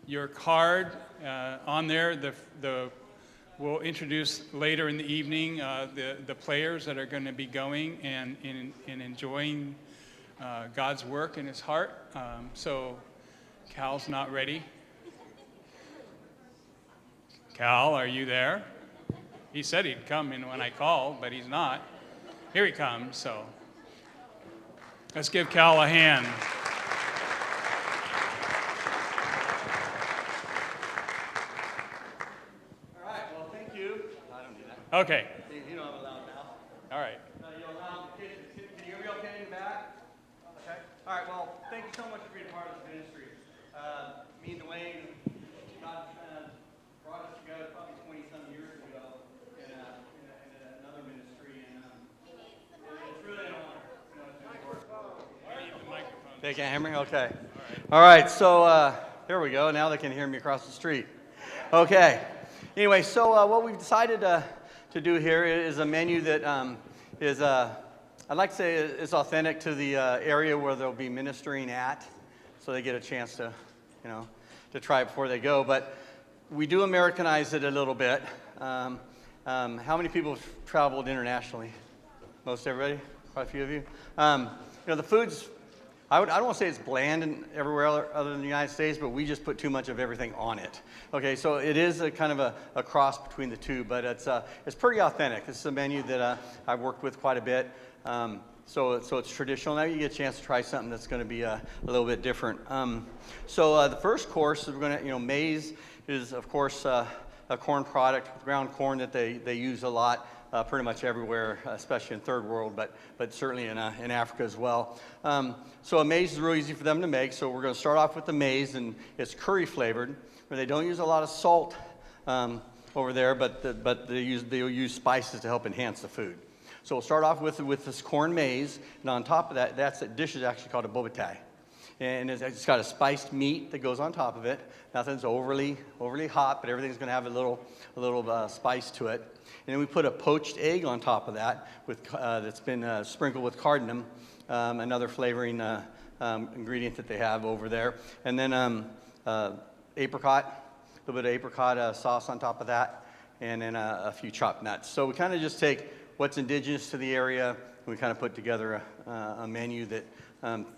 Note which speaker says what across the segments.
Speaker 1: your card on there. We'll introduce later in the evening the players that are going to be going and enjoying God's work in his heart. So Cal's not ready. Cal, are you there? He said he'd come in when I called, but he's not. Here he comes, so let's give Cal a hand.
Speaker 2: All right, well, thank you. I don't need that.
Speaker 1: Okay.
Speaker 2: You know I'm allowed now.
Speaker 1: All right.
Speaker 2: You allow the kids. Can you hear me okay in the back? Okay. All right, well, thank you so much for being a part of this ministry. Me and Dwayne, God brought us together probably 20-some years ago in another ministry, and it's really an honor. They can't hear me? Okay. All right, so here we go. Now they can hear me across the street. Okay. Anyway, so what we've decided to do here is a menu that is, I'd like to say, is authentic to the area where they'll be ministering at, so they get a chance to, to try it before they go. But we do Americanize it a little bit. How many people have traveled internationally? Most everybody? Quite a few of you. The food's, I don't want to say it's bland everywhere other than the United States, but we just put too much of everything on it. Okay, so it is a kind of a cross between the two, but it's pretty authentic. This is a menu that I've worked with quite a bit. So it's traditional. Now you get a chance to try something that's going to be a little bit different. So the first course, we're going to, maize is, of course, a corn product, ground corn that they use a lot. Pretty much everywhere, especially in third world, but certainly in Africa as well. So a maize is real easy for them to make. So we're going to start off with the maize, and it's curry flavored, where they don't use a lot of salt over there, but they'll use spices to help enhance the food. So we'll start off with this corn maize, and on top of that, that dish is actually called a bobatai. And it's got a spiced meat that goes on top of it. Nothing's overly hot, but everything's going to have a little spice to it. And then we put a poached egg on top of that that's been sprinkled with cardamom, another flavoring ingredient that they have over there. And then apricot, a little bit of apricot sauce on top of that, and then a few chopped nuts. So we kind of just take what's indigenous to the area, and we kind of put together a menu that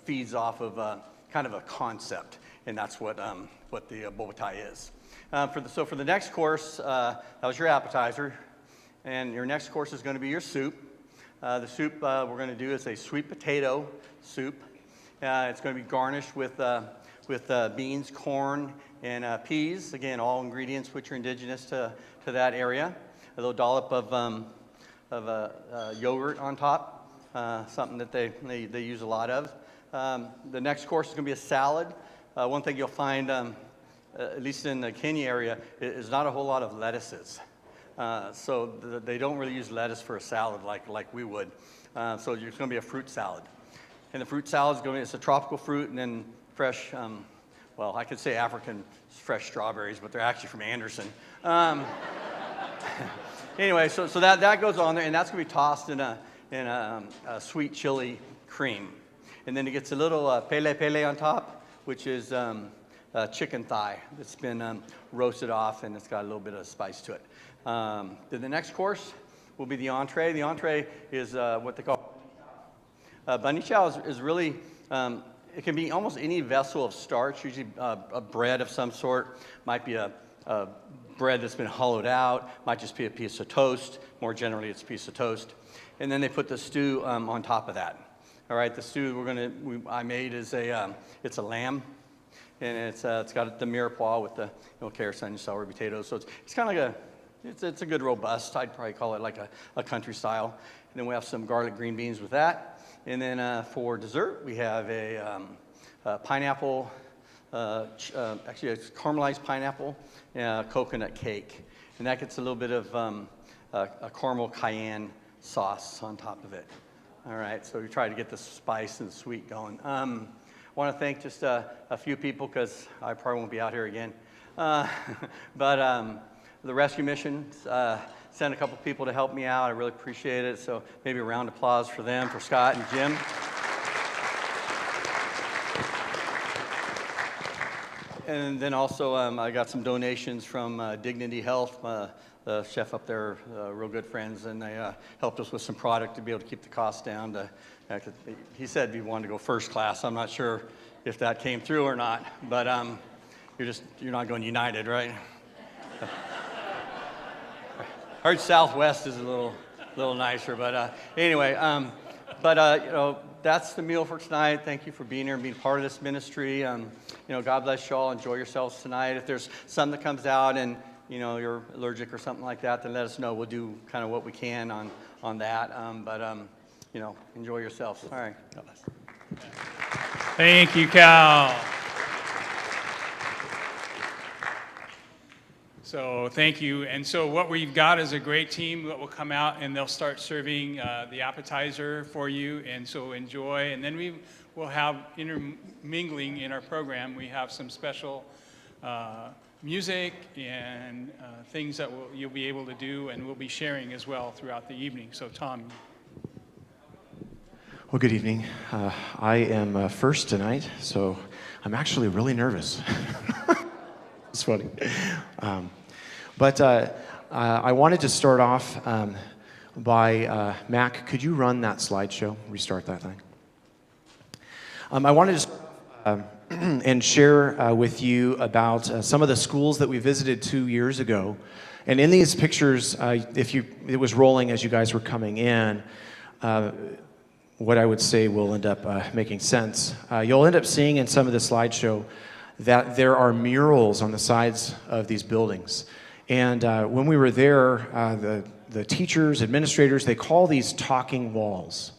Speaker 2: feeds off of kind of a concept, and that's what the bobatai is. For the next course, that was your appetizer, and your next course is going to be your soup. The soup we're going to do is a sweet potato soup. It's going to be garnished with beans, corn, and peas. Again, all ingredients which are indigenous to that area. A little dollop of yogurt on top, something that they use a lot of. The next course is going to be a salad. One thing you'll find, at least in the Kenya area, is not a whole lot of lettuces. So they don't really use lettuce for a salad like we would. So it's going to be a fruit salad. And the fruit salad it's a tropical fruit, and then fresh, I could say African fresh strawberries, but they're actually from Anderson. Anyway, so that goes on there, and that's going to be tossed in a sweet chili cream. And then it gets a little pele on top, which is chicken thigh that's been roasted off, and it's got a little bit of spice to it. Then the next course will be the entree. The entree is what they call bunny chow is really, it can be almost any vessel of starch, usually a bread of some sort. Might be a bread that's been hollowed out, might just be a piece of toast. More generally, it's a piece of toast. And then they put the stew on top of that. All right, the stew I made is it's a lamb, and it's got the mirepoix with the carrots, onions, celery, potatoes. So it's kind of like it's a good robust. I'd probably call it like a country style. And then we have some garlic green beans with that. And then for dessert, we have a pineapple. Actually, it's caramelized pineapple coconut cake, and that gets a little bit of a caramel cayenne sauce on top of it. All right, so we try to get the spice and the sweet going. I want to thank just a few people because I probably won't be out here again. But the rescue mission sent a couple people to help me out. I really appreciate it. So maybe a round of applause for them, for Scott and Jim. and then also I got some donations from Dignity Health. The chef up there, real good friends, and they helped us with some product to be able to keep the cost down. He said he wanted to go first class. I'm not sure if that came through or not, but you're not going United, right? I heard Southwest is a little nicer, but anyway, that's the meal for tonight. Thank you for being here and being part of this ministry. God bless you all. Enjoy yourselves tonight. If there's something that comes out and you're allergic or something like that, then let us know. We'll do kind of what we can on that. Enjoy yourselves. All right. God bless.
Speaker 1: Thank you, Cal. So thank you. And so what we've got is a great team that will come out and they'll start serving the appetizer for you. And so enjoy. And then we will have intermingling in our program. We have some special music and things that you'll be able to do, and we'll be sharing as well throughout the evening. So Tom.
Speaker 3: Well, good evening. I am first tonight, so I'm actually really nervous. It's funny. But I wanted to start off by, Mac, could you run that slideshow? Restart that thing. I wanted to start off, and share with you about some of the schools that we visited 2 years ago. And in these pictures, it was rolling as you guys were coming in, what I would say will end up making sense. You'll end up seeing in some of the slideshow that there are murals on the sides of these buildings. And when we were there, the teachers, administrators, they call these talking walls.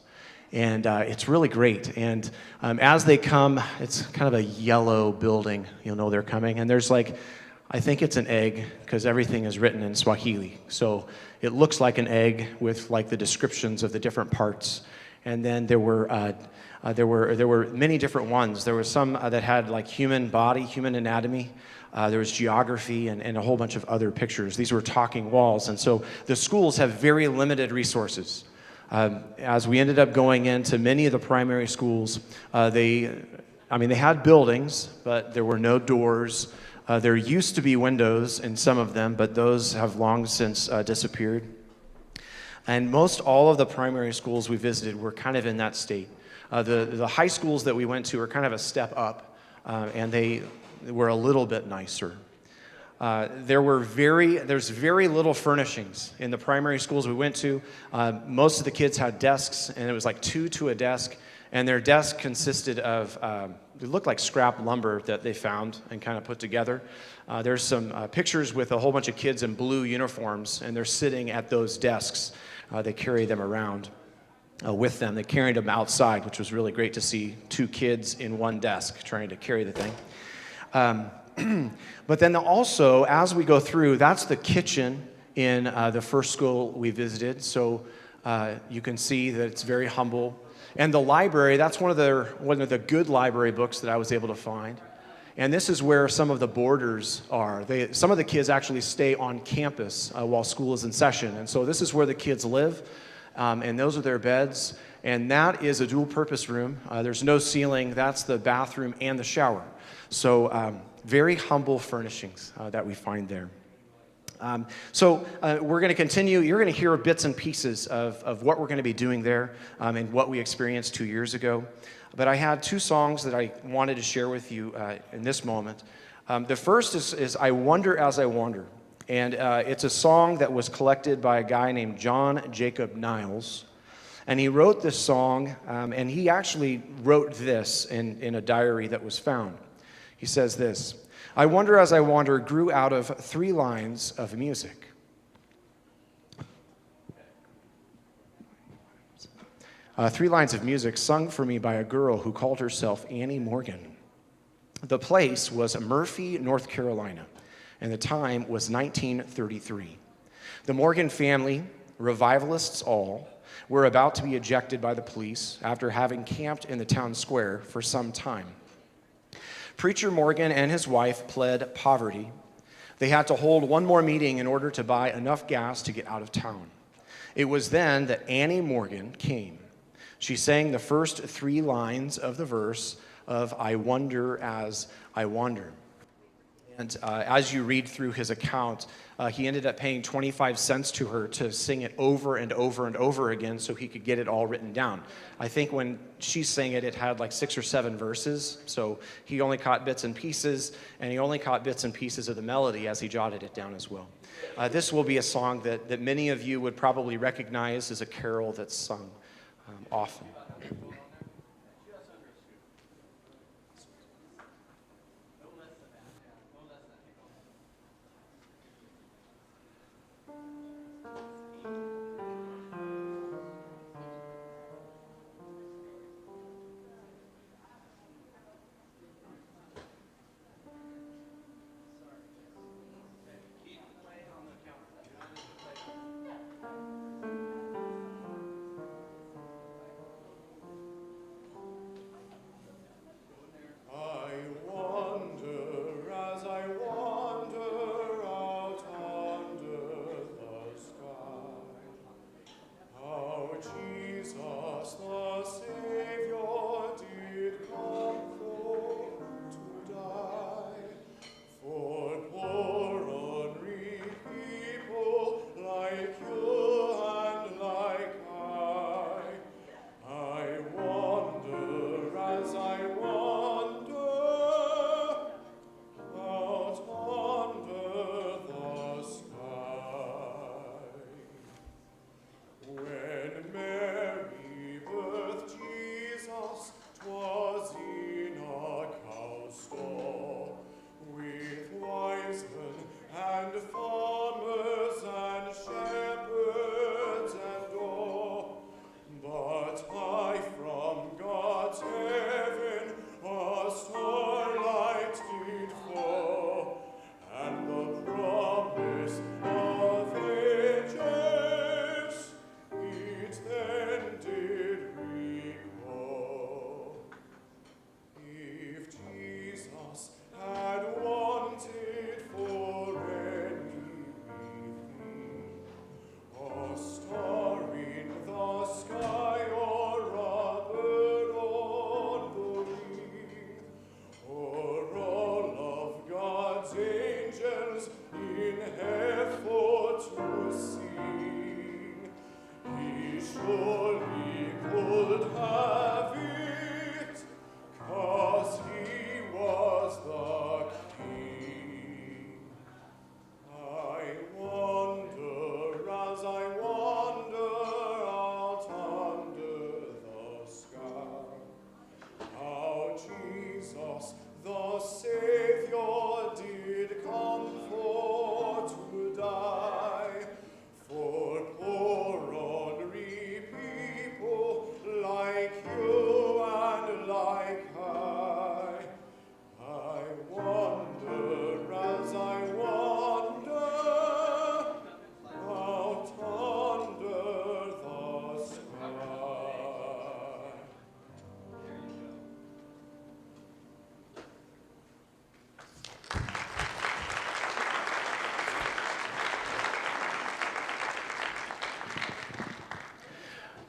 Speaker 3: And it's really great. And as they come, it's kind of a yellow building. You'll know they're coming. And there's I think it's an egg, because everything is written in Swahili. So it looks like an egg with the descriptions of the different parts. And then there were many different ones. There were some that had human body, human anatomy. There was geography and a whole bunch of other pictures. These were talking walls. And so the schools have very limited resources. As we ended up going into many of the primary schools, they had buildings, but there were no doors. There used to be windows in some of them, but those have long since disappeared. And most all of the primary schools we visited were kind of in that state. The high schools that we went to were kind of a step up, and they were a little bit nicer. There's very little furnishings in the primary schools we went to. Most of the kids had desks, and it was 2 to a desk, and their desk consisted of, it looked like scrap lumber that they found and kind of put together. There's some pictures with a whole bunch of kids in blue uniforms, and they're sitting at those desks. They carry them around with them. They carried them outside, which was really great to see 2 kids in one desk trying to carry the thing. But then also, as we go through, that's the kitchen in the first school we visited. So you can see that it's very humble. And the library, that's one of the good library books that I was able to find. And this is where some of the boarders are. Some of the kids actually stay on campus while school is in session. And so this is where the kids live. And those are their beds. And that is a dual-purpose room. There's no ceiling. That's the bathroom and the shower. So very humble furnishings that we find there. So we're going to continue. You're going to hear bits and pieces of what we're going to be doing there and what we experienced 2 years ago. But I had 2 songs that I wanted to share with you in this moment. The first is I Wonder As I Wander. And it's a song that was collected by a guy named John Jacob Niles. And he wrote this song, and he actually wrote this in a diary that was found. He says this: I Wonder As I Wander grew out of 3 lines of music. 3 lines of music sung for me by a girl who called herself Annie Morgan. The place was Murphy, North Carolina, and the time was 1933. The Morgan family, revivalists all, were about to be ejected by the police after having camped in the town square for some time. Preacher Morgan and his wife pled poverty. They had to hold one more meeting in order to buy enough gas to get out of town. It was then that Annie Morgan came. She sang the first 3 lines of the verse of I Wonder As I Wander. And as you read through his account, he ended up paying 25 cents to her to sing it over and over and over again so he could get it all written down. I think when she sang it, it had like 6 or 7 verses, so he only caught bits and pieces, and he only caught bits and pieces of the melody as he jotted it down as well. This will be a song that many of you would probably recognize as a carol that's sung often.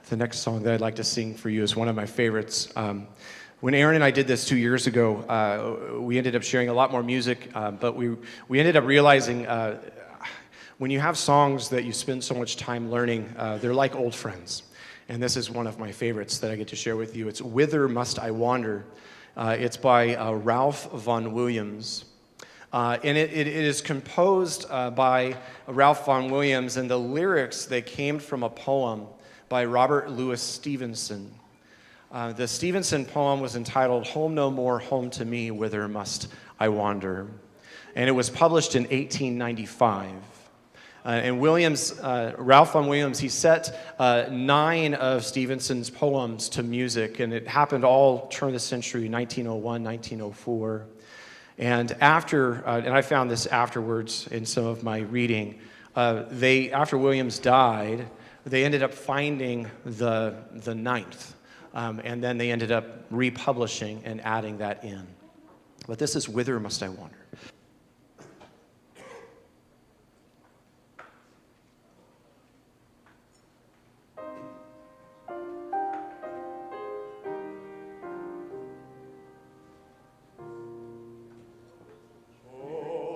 Speaker 3: The next song that I'd like to sing for you is one of my favorites. When Aaron and I did this 2 years ago, we ended up sharing a lot more music, but we ended up realizing when you have songs that you spend so much time learning, they're like old friends. And this is one of my favorites that I get to share with you. It's Whither Must I Wander? It's by Ralph Vaughan Williams. And it is composed by Ralph Vaughan Williams, and the lyrics, they came from a poem by Robert Louis Stevenson. The Stevenson poem was entitled Home No More, Home to Me, Whither Must I Wander? And it was published in 1895. And Ralph Vaughan Williams, he set 9 of Stevenson's poems to music, and it happened all turn of the century, 1901, 1904. And and I found this afterwards in some of my reading, after Williams died, they ended up finding the 9th, and then they ended up republishing and adding that in. But this is Whither Must I Wander?
Speaker 4: Oh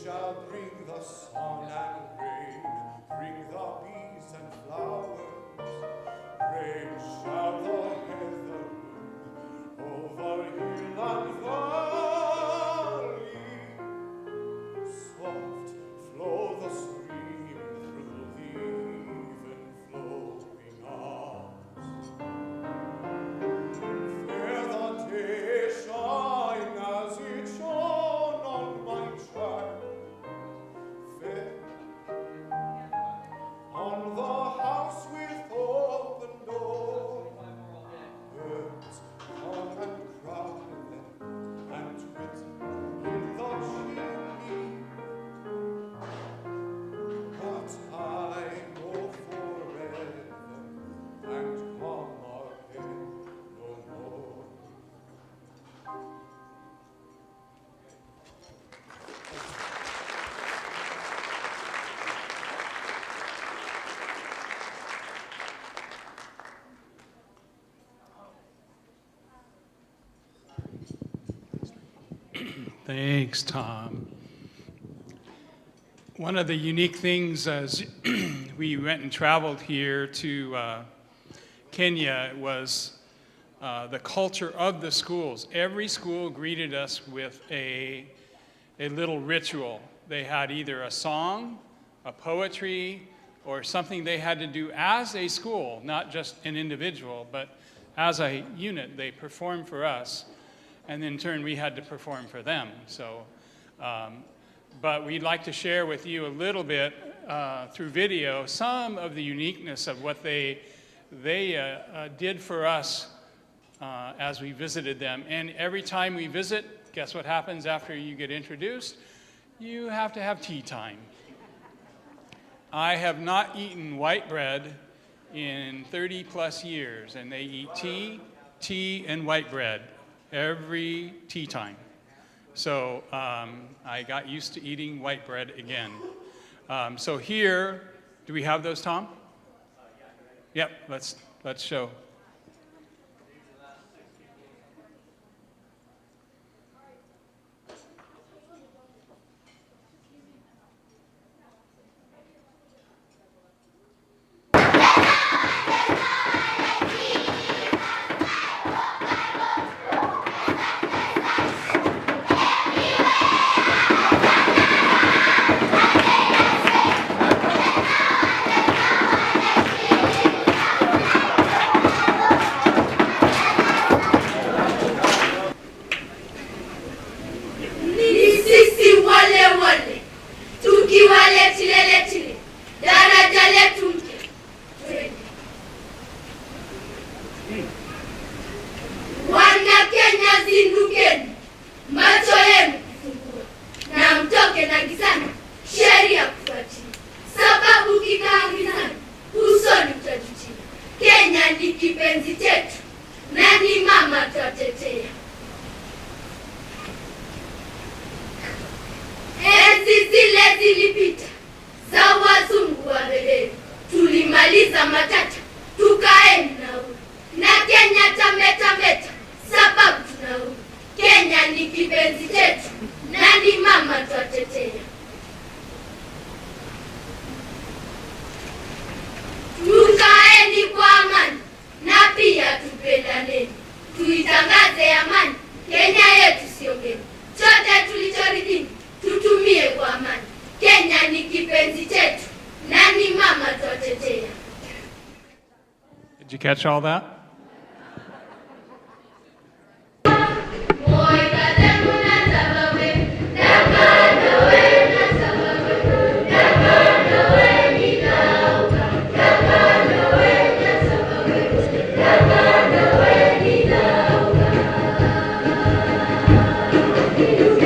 Speaker 4: shall bring the sun and rain, bring the bees and flowers. Rain shall the heather bring over hill and valley. Soft flow the stream through the even flowing arms. Fair the day shine as it shone on my child. Fair on the house with open door. Birds come and cry and twit in the chimney. But I go forever and come again no more.
Speaker 1: Thanks, Tom. One of the unique things as we went and traveled here to Kenya was the culture of the schools. Every school greeted us with a little ritual. They had either a song, a poetry, or something they had to do as a school, not just an individual, but as a unit. They performed for us, and in turn we had to perform for them. So, but we'd like to share with you a little bit through video some of the uniqueness of what they did for us as we visited them. And every time we visit, guess what happens after you get introduced? You have to have tea time. I have not eaten white bread in 30 plus years, and they eat tea, and white bread every tea time. So I got used to eating white bread again. So here, do we have those, Tom? Yep, let's show. Did you catch all that?
Speaker 5: Thank you.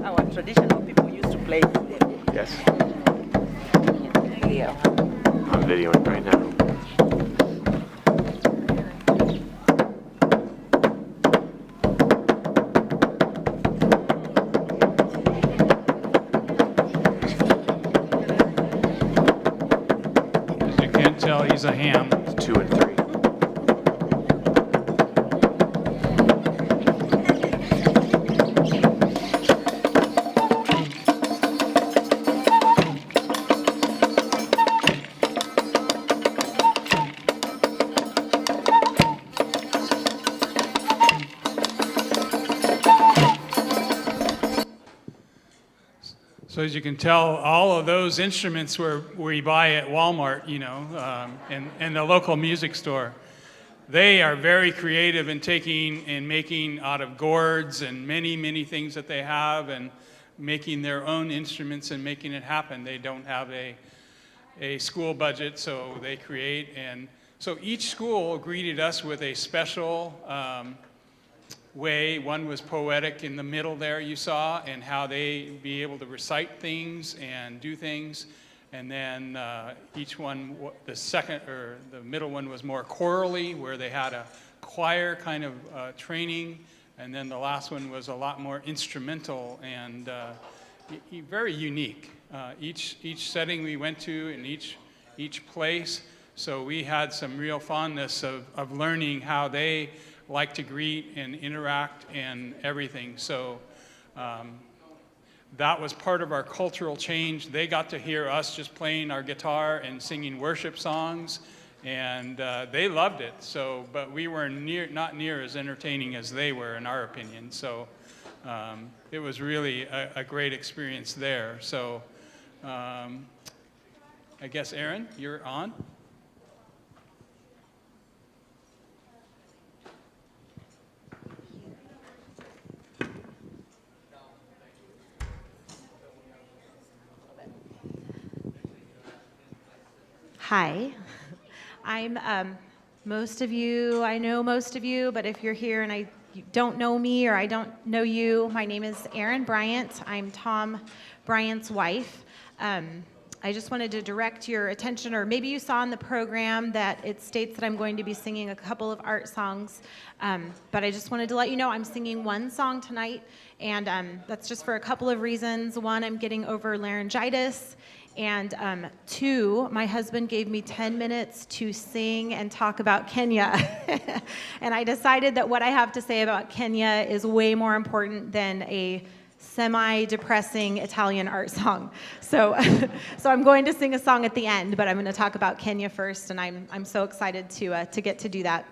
Speaker 5: Our traditional people used to play.
Speaker 3: Yes.
Speaker 5: Video.
Speaker 3: I'm videoing right now.
Speaker 1: As you can't tell, he's a ham.
Speaker 3: 2 and 3.
Speaker 1: So as you can tell, all of those instruments we buy at Walmart, and the local music store, they are very creative in taking and making out of gourds and many, many things that they have and making their own instruments and making it happen. They don't have a school budget, so they create. And so each school greeted us with a special way. One was poetic in the middle there, you saw, and how they be able to recite things and do things. And then each one, the second or the middle one was more chorally, where they had a choir kind of training. And then the last one was a lot more instrumental and very unique. Each setting we went to in each place. So we had some real fondness of learning how they like to greet and interact and everything. So that was part of our cultural change. They got to hear us just playing our guitar and singing worship songs, and they loved it. So, but we were not near as entertaining as they were, in our opinion. So it was really a great experience there. So I guess, Aaron, you're on.
Speaker 6: Hi, I'm most of you, I know most of you, but if you're here and you don't know me or I don't know you, my name is Erin Bryant. I'm Tom Bryant's wife. I just wanted to direct your attention, or maybe you saw in the program that it states that I'm going to be singing a couple of art songs, but I just wanted to let you know I'm singing one song tonight, and that's just for a couple of reasons. One, I'm getting over laryngitis. And 2, my husband gave me 10 minutes to sing and talk about Kenya. And I decided that what I have to say about Kenya is way more important than a semi-depressing Italian art song. So I'm going to sing a song at the end, but I'm going to talk about Kenya first, and I'm so excited to get to do that.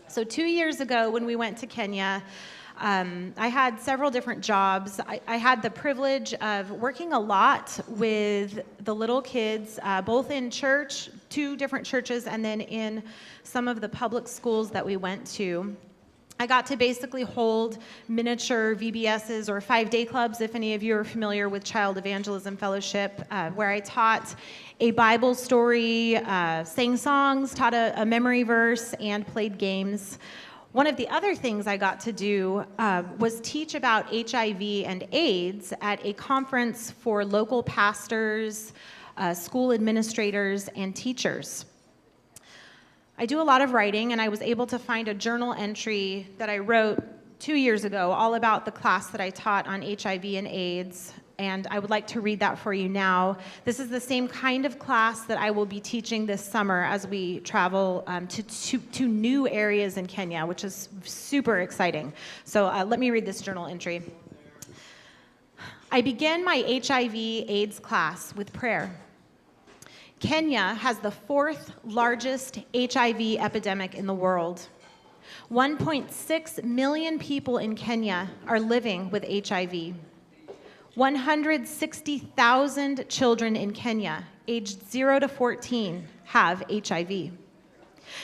Speaker 6: So 2 years ago when we went to Kenya, I had several different jobs. I had the privilege of working a lot with the little kids, both in church, 2 different churches, and then in some of the public schools that we went to. I got to basically hold miniature VBSs or 5-day clubs, if any of you are familiar with Child Evangelism Fellowship, where I taught a Bible story, sang songs, taught a memory verse, and played games. One of the other things I got to do was teach about HIV and AIDS at a conference for local pastors, school administrators, and teachers. I do a lot of writing, and I was able to find a journal entry that I wrote 2 years ago all about the class that I taught on HIV and AIDS, and I would like to read that for you now. This is the same kind of class that I will be teaching this summer as we travel to new areas in Kenya, which is super exciting. So let me read this journal entry. I begin my HIV/AIDS class with prayer. Kenya has the 4th largest HIV epidemic in the world. 1.6 million people in Kenya are living with HIV. 160,000 children in Kenya, aged 0 to 14, have HIV.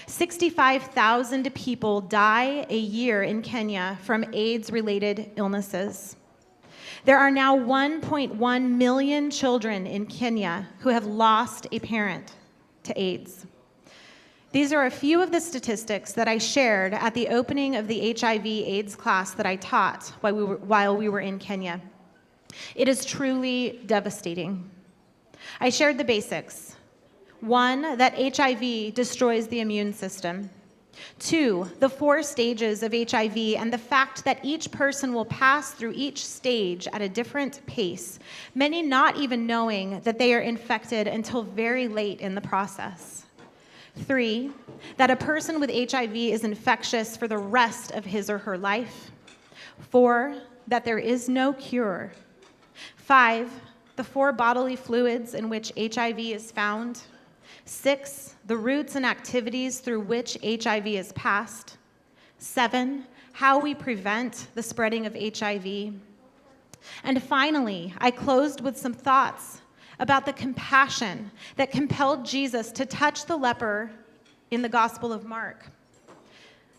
Speaker 6: 65,000 people die a year in Kenya from AIDS-related illnesses. There are now 1.1 million children in Kenya who have lost a parent to AIDS. These are a few of the statistics that I shared at the opening of the HIV/AIDS class that I taught while we were in Kenya. It is truly devastating. I shared the basics. 1, that HIV destroys the immune system. 2, the 4 stages of HIV and the fact that each person will pass through each stage at a different pace, many not even knowing that they are infected until very late in the process. 3, that a person with HIV is infectious for the rest of his or her life. 4, that there is no cure. 5, the 4 bodily fluids in which HIV is found. 6, the routes and activities through which HIV is passed. 7, how we prevent the spreading of HIV. And finally, I closed with some thoughts about the compassion that compelled Jesus to touch the leper in the Gospel of Mark.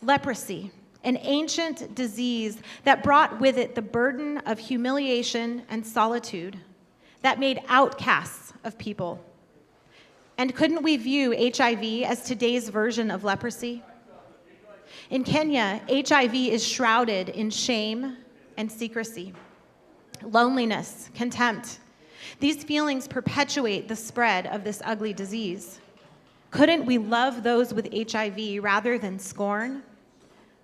Speaker 6: Leprosy, an ancient disease that brought with it the burden of humiliation and solitude, that made outcasts of people. And couldn't we view HIV as today's version of leprosy? In Kenya, HIV is shrouded in shame and secrecy, loneliness, contempt. These feelings perpetuate the spread of this ugly disease. Couldn't we love those with HIV rather than scorn?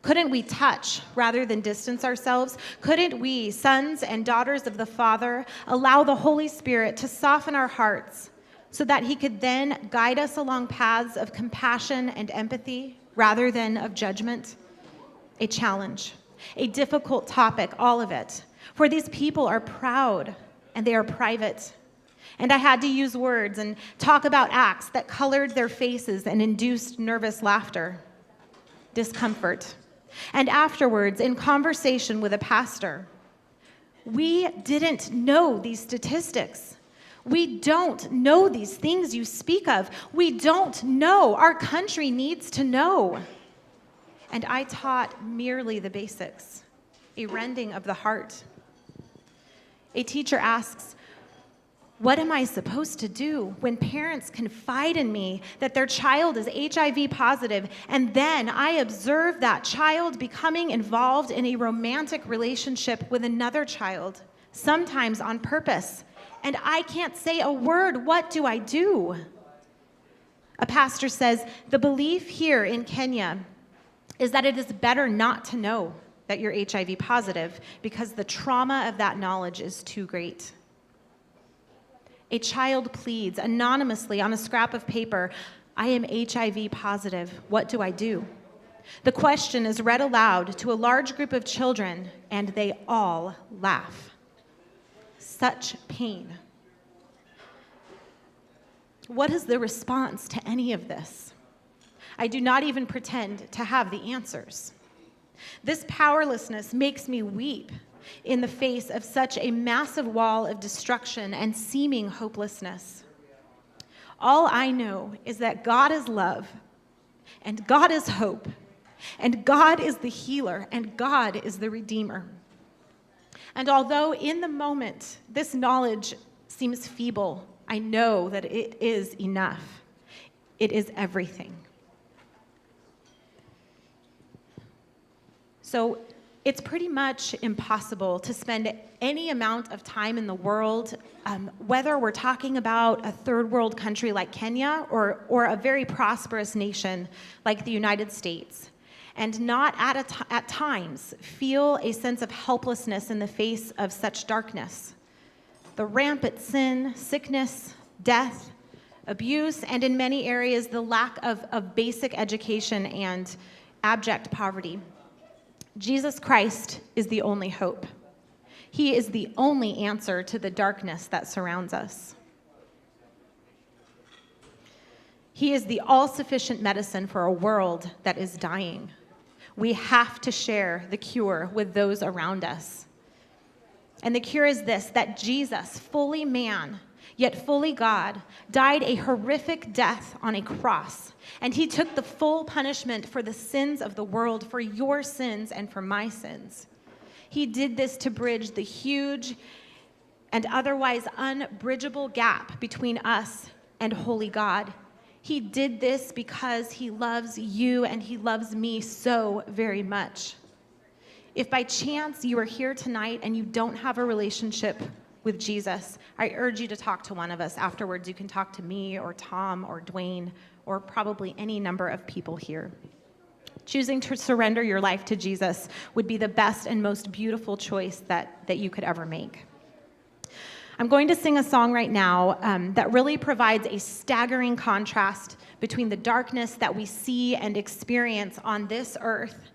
Speaker 6: Couldn't we touch rather than distance ourselves? Couldn't we, sons and daughters of the Father, allow the Holy Spirit to soften our hearts so that he could then guide us along paths of compassion and empathy rather than of judgment? A challenge, a difficult topic, all of it. For these people are proud and they are private. And I had to use words and talk about acts that colored their faces and induced nervous laughter, discomfort. And afterwards, in conversation with a pastor, we didn't know these statistics. We don't know these things you speak of. We don't know. Our country needs to know. And I taught merely the basics, a rending of the heart. A teacher asks, what am I supposed to do when parents confide in me that their child is HIV positive, and then I observe that child becoming involved in a romantic relationship with another child, sometimes on purpose, and I can't say a word? What do I do? A pastor says, the belief here in Kenya is that it is better not to know that you're HIV positive because the trauma of that knowledge is too great. A child pleads anonymously on a scrap of paper, I am HIV positive, what do I do? The question is read aloud to a large group of children, and they all laugh. Such pain. What is the response to any of this? I do not even pretend to have the answers. This powerlessness makes me weep in the face of such a massive wall of destruction and seeming hopelessness. All I know is that God is love, and God is hope, and God is the healer, and God is the redeemer. And although in the moment this knowledge seems feeble, I know that it is enough. It is everything. So it's pretty much impossible to spend any amount of time in the world, whether we're talking about a third world country like Kenya or a very prosperous nation like the United States, and not at times feel a sense of helplessness in the face of such darkness. The rampant sin, sickness, death, abuse, and in many areas, the lack of basic education and abject poverty. Jesus Christ is the only hope. He is the only answer to the darkness that surrounds us. He is the all-sufficient medicine for a world that is dying. We have to share the cure with those around us. And the cure is this, that Jesus, fully man, yet fully God, died a horrific death on a cross. And he took the full punishment for the sins of the world, for your sins and for my sins. He did this to bridge the huge and otherwise unbridgeable gap between us and holy God. He did this because he loves you and he loves me so very much. If by chance you are here tonight and you don't have a relationship with Jesus, I urge you to talk to one of us afterwards. You can talk to me or Tom or Dwayne or probably any number of people here. Choosing to surrender your life to Jesus would be the best and most beautiful choice that you could ever make. I'm going to sing a song right now that really provides a staggering contrast between the darkness that we see and experience on this earth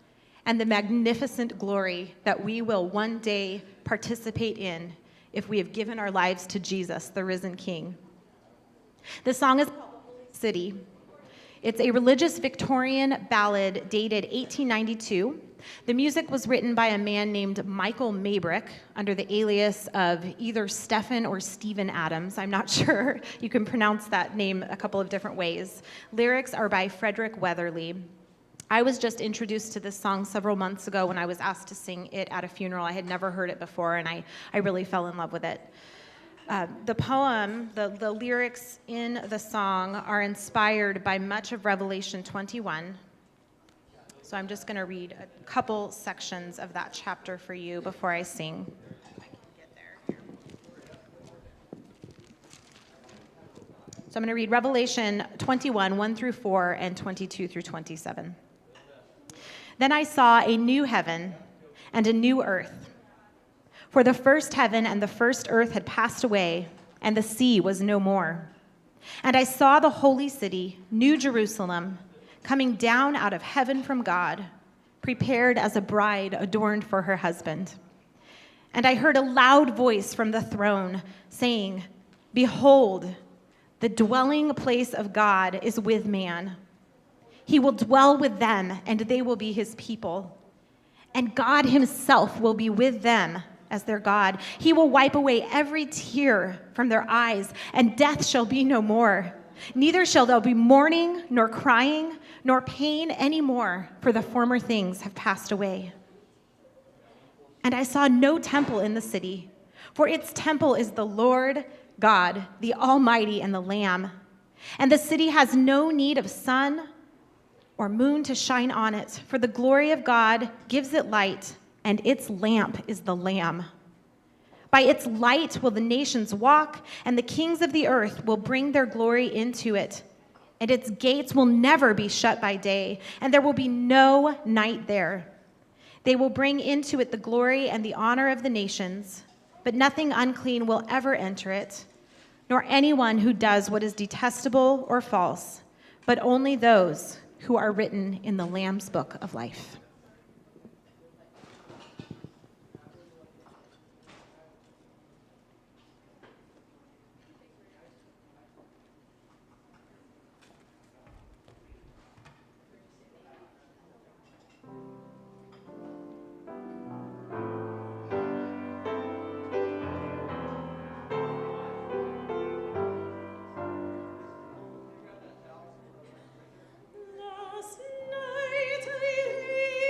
Speaker 6: and the magnificent glory that we will one day participate in if we have given our lives to Jesus, the risen King. The song is called Holy City. It's a religious Victorian ballad dated 1892. The music was written by a man named Michael Maybrick under the alias of either Stephen or Stephen Adams. I'm not sure. You can pronounce that name a couple of different ways. Lyrics are by Frederick Weatherly. I was just introduced to this song several months ago when I was asked to sing it at a funeral. I had never heard it before, and I really fell in love with it. The poem, the lyrics in the song are inspired by much of Revelation 21. So I'm just going to read a couple sections of that chapter for you before I sing. If I can get there. So I'm going to read Revelation 21, 1 through 4, and 22 through 27. Then I saw a new heaven and a new earth. For the first heaven and the first earth had passed away, and the sea was no more. And I saw the holy city, New Jerusalem, coming down out of heaven from God, prepared as a bride adorned for her husband. And I heard a loud voice from the throne saying, "Behold, the dwelling place of God is with man. He will dwell with them, and they will be his people. And God himself will be with them as their God. He will wipe away every tear from their eyes, and death shall be no more. Neither shall there be mourning, nor crying, nor pain any more, for the former things have passed away. And I saw no temple in the city, for its temple is the Lord God, the Almighty, and the Lamb. And the city has no need of sun or moon to shine on it, for the glory of God gives it light, and its lamp is the Lamb. By its light will the nations walk, and the kings of the earth will bring their glory into it. And its gates will never be shut by day, and there will be no night there. They will bring into it the glory and the honor of the nations, but nothing unclean will ever enter it, nor anyone who does what is detestable or false, but only those who are written in the Lamb's book of life."
Speaker 7: Last night I lay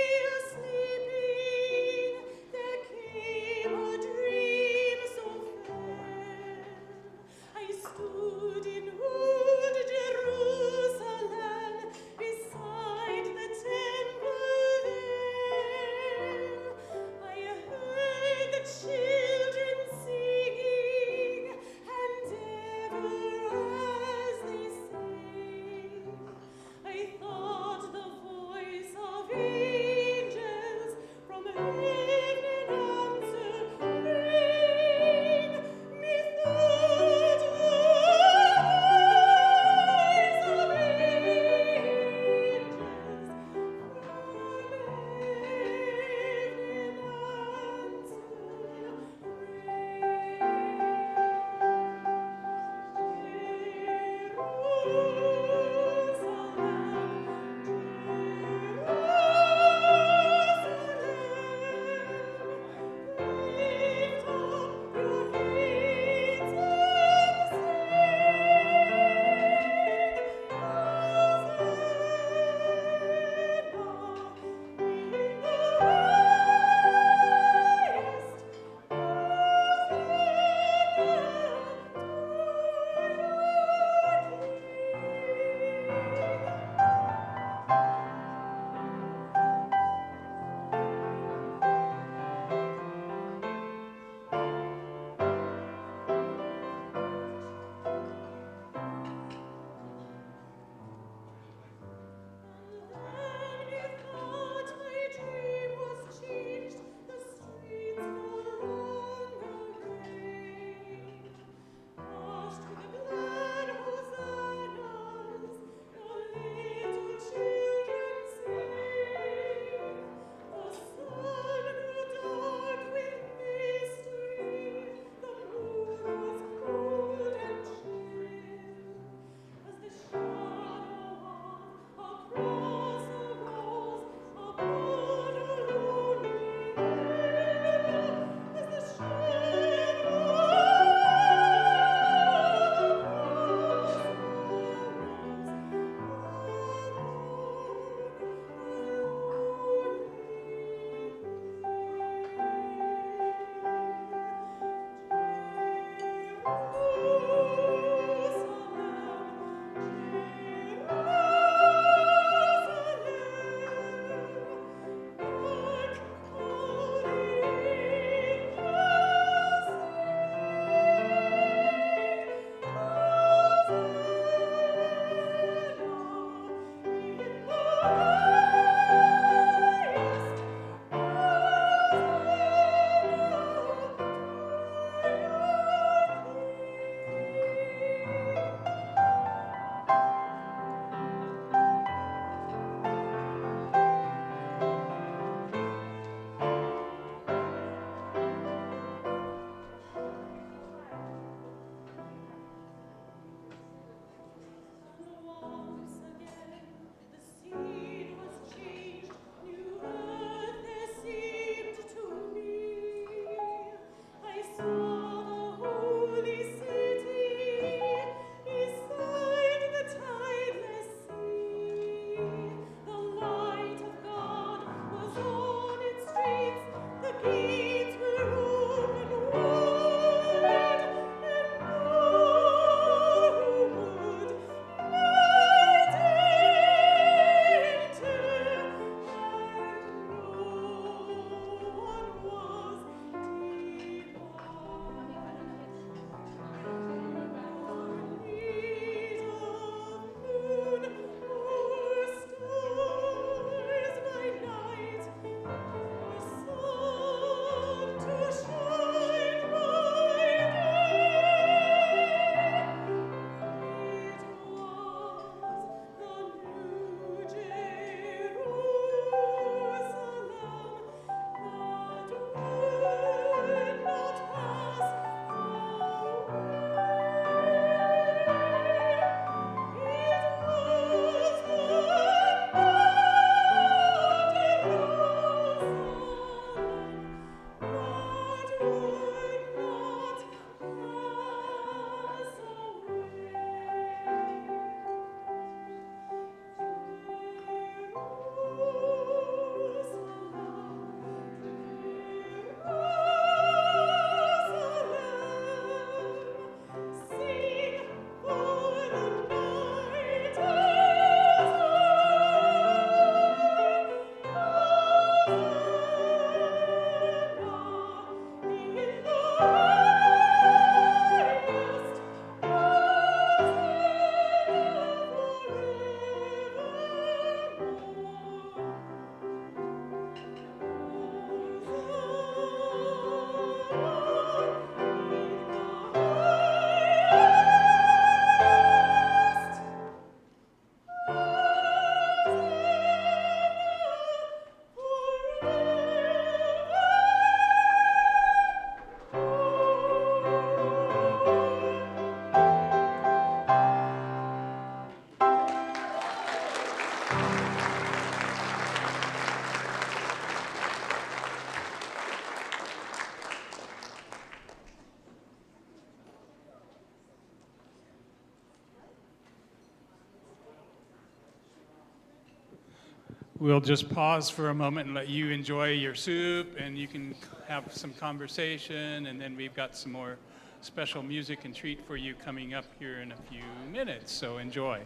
Speaker 1: we'll just pause for a moment and let you enjoy your soup, and you can have some conversation, and then we've got some more special music and treat for you coming up here in a few minutes, so enjoy.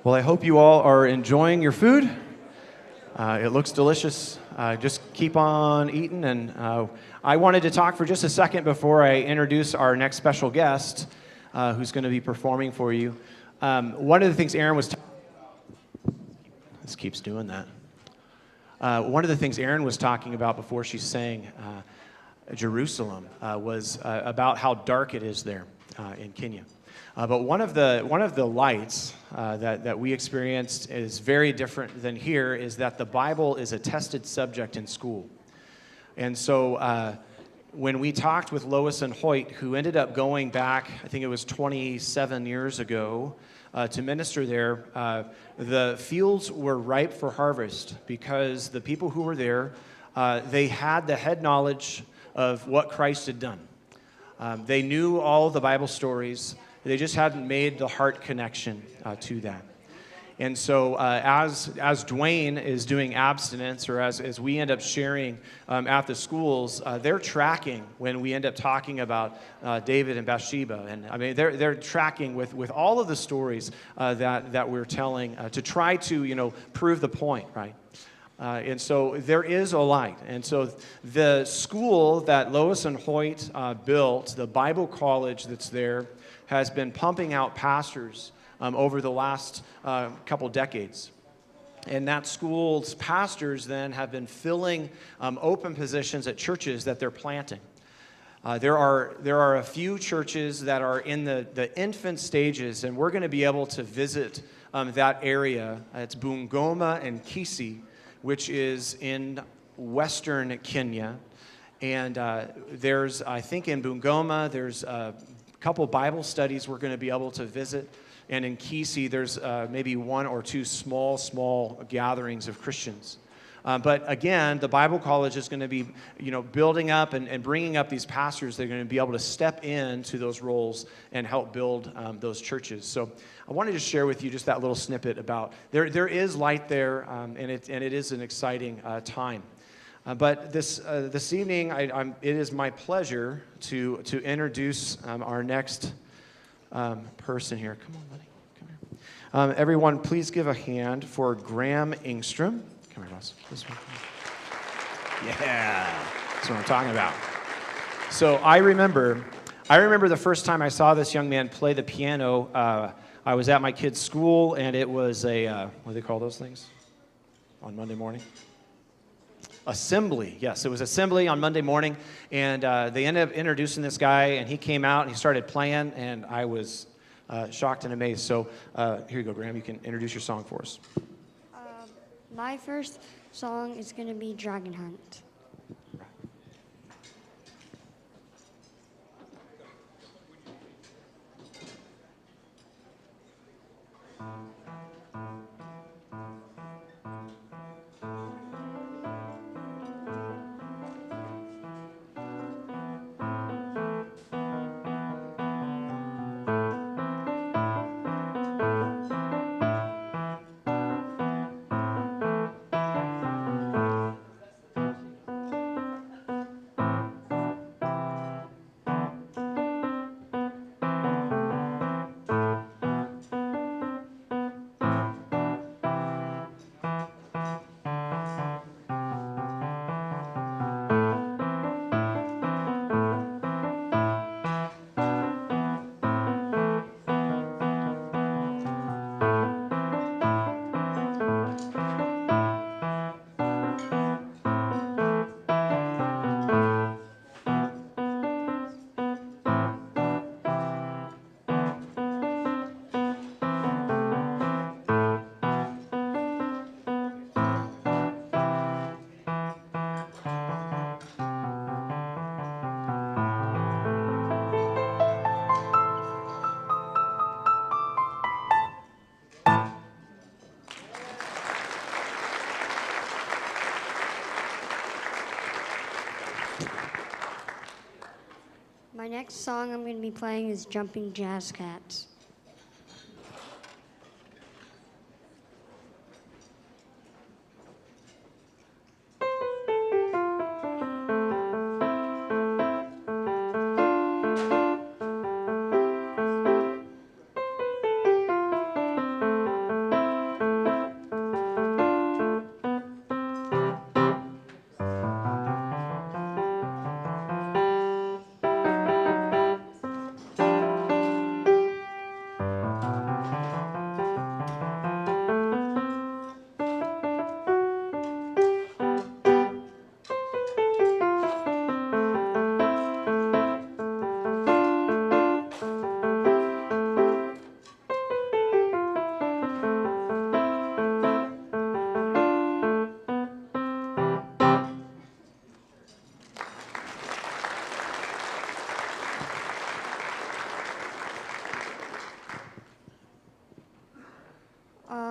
Speaker 3: Well, I hope you all are enjoying your food. It looks delicious. Just keep on eating. And I wanted to talk for just a second before I introduce our next special guest who's going to be performing for you. One of the things Erin was this keeps doing that. One of the things Erin was talking about before she sang Jerusalem was about how dark it is there in Kenya. But one of the lights that we experienced is very different than here, is that the Bible is a tested subject in school. And so when we talked with Lois and Hoyt, who ended up going back, I think it was 27 years ago, to minister there, the fields were ripe for harvest because the people who were there, they had the head knowledge of what Christ had done. They knew all the Bible stories. They just hadn't made the heart connection to that. And so as Dwayne is doing abstinence, or as we end up sharing at the schools, they're tracking when we end up talking about David and Bathsheba. And I mean, they're tracking with all of the stories that we're telling to try to, prove the point, right? And so there is a light. And so the school that Lois and Hoyt built, the Bible college that's there, has been pumping out pastors over the last couple decades. And that school's pastors then have been filling open positions at churches that they're planting. There are a few churches that are in the infant stages, and we're going to be able to visit that area. It's Bungoma and Kisii, which is in western Kenya. And there's, I think in Bungoma, there's couple Bible studies we're going to be able to visit. And in Kisii, there's maybe one or two small gatherings of Christians. But again, the Bible college is going to be, building up and bringing up these pastors. They're going to be able to step into those roles and help build those churches. So I wanted to share with you just that little snippet about there is light there, and it is an exciting time. But this evening, it is my pleasure to introduce our next person here. Come on, buddy. Come here. Everyone, please give a hand for Graham Engstrom. Come here, boss. This one. Yeah, that's what I'm talking about. So I remember the first time I saw this young man play the piano. I was at my kid's school, and it was a what do they call those things on Monday morning? Assembly. Yes, it was assembly on Monday morning, and they ended up introducing this guy, and he came out and he started playing, and I was shocked and amazed. So here you go, Graham. You can introduce your song for us.
Speaker 7: My first song is going to be Dragon Hunt. My next song I'm going to be playing is Jumping Jazz Cats.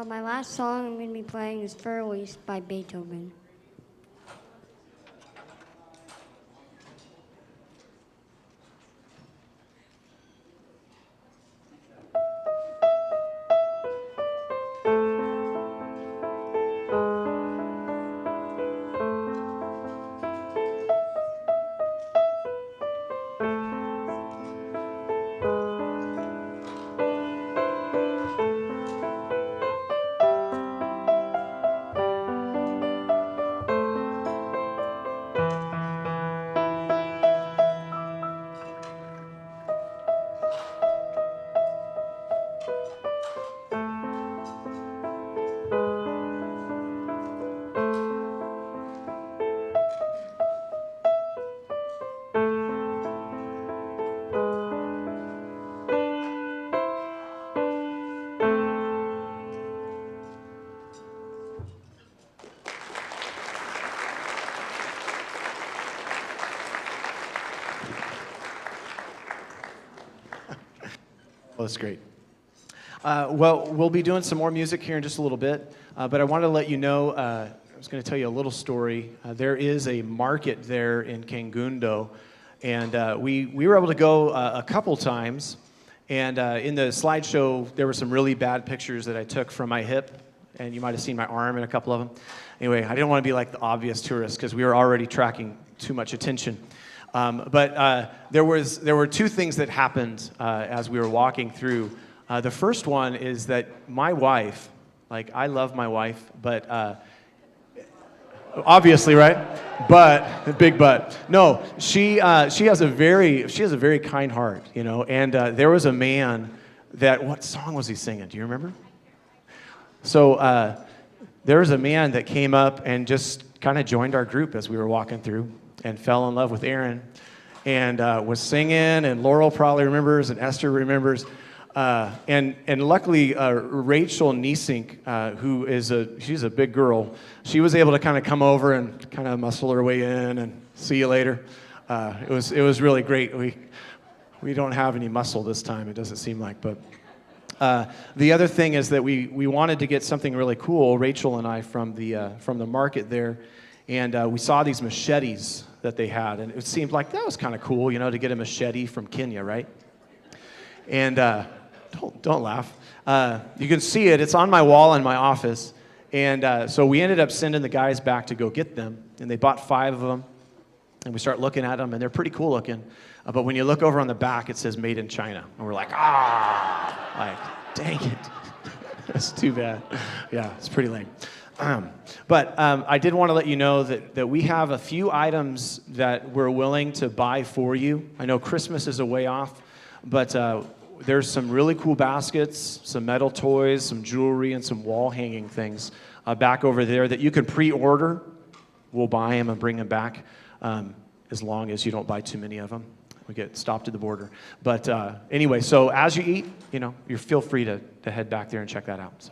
Speaker 7: My last song I'm going to be playing is Furley's by Beethoven.
Speaker 3: Well, that's great. Well, we'll be doing some more music here in just a little bit, but I wanted to let you know, I was going to tell you a little story. There is a market there in Kangundo, and we were able to go a couple times, and in the slideshow, there were some really bad pictures that I took from my hip, and you might have seen my arm in a couple of them. Anyway, I didn't want to be like the obvious tourist because we were already tracking too much attention. But there were two things that happened as we were walking through. The first one is that my wife, like I love my wife, but obviously, right? But big but. No, she has a very kind heart, you know. And there was a man that, what song was he singing? Do you remember? So there was a man that came up and just kind of joined our group as we were walking through, and fell in love with Aaron, and was singing, and Laurel probably remembers, and Esther remembers, and luckily Rachel Niesink, who is she's a big girl, she was able to kind of come over and kind of muscle her way in and see you later. It was really great. We don't have any muscle this time, it doesn't seem like, but the other thing is that we wanted to get something really cool, Rachel and I, from the market there, and we saw these machetes that they had, and it seemed like that was kind of cool, you know, to get a machete from Kenya, right? And don't laugh. You can see it. It's on my wall in my office, and so we ended up sending the guys back to go get them, and they bought 5 of them, and we start looking at them, and they're pretty cool looking. But when you look over on the back, it says "Made in China," and we're like, like, dang it, that's too bad. Yeah, it's pretty lame. But I did want to let you know that we have a few items that we're willing to buy for you. I know Christmas is a way off, but there's some really cool baskets, some metal toys, some jewelry, and some wall hanging things back over there that you can pre-order. We'll buy them and bring them back as long as you don't buy too many of them. We get stopped at the border. But anyway, so as you eat, you know, you feel free to head back there and check that out. So.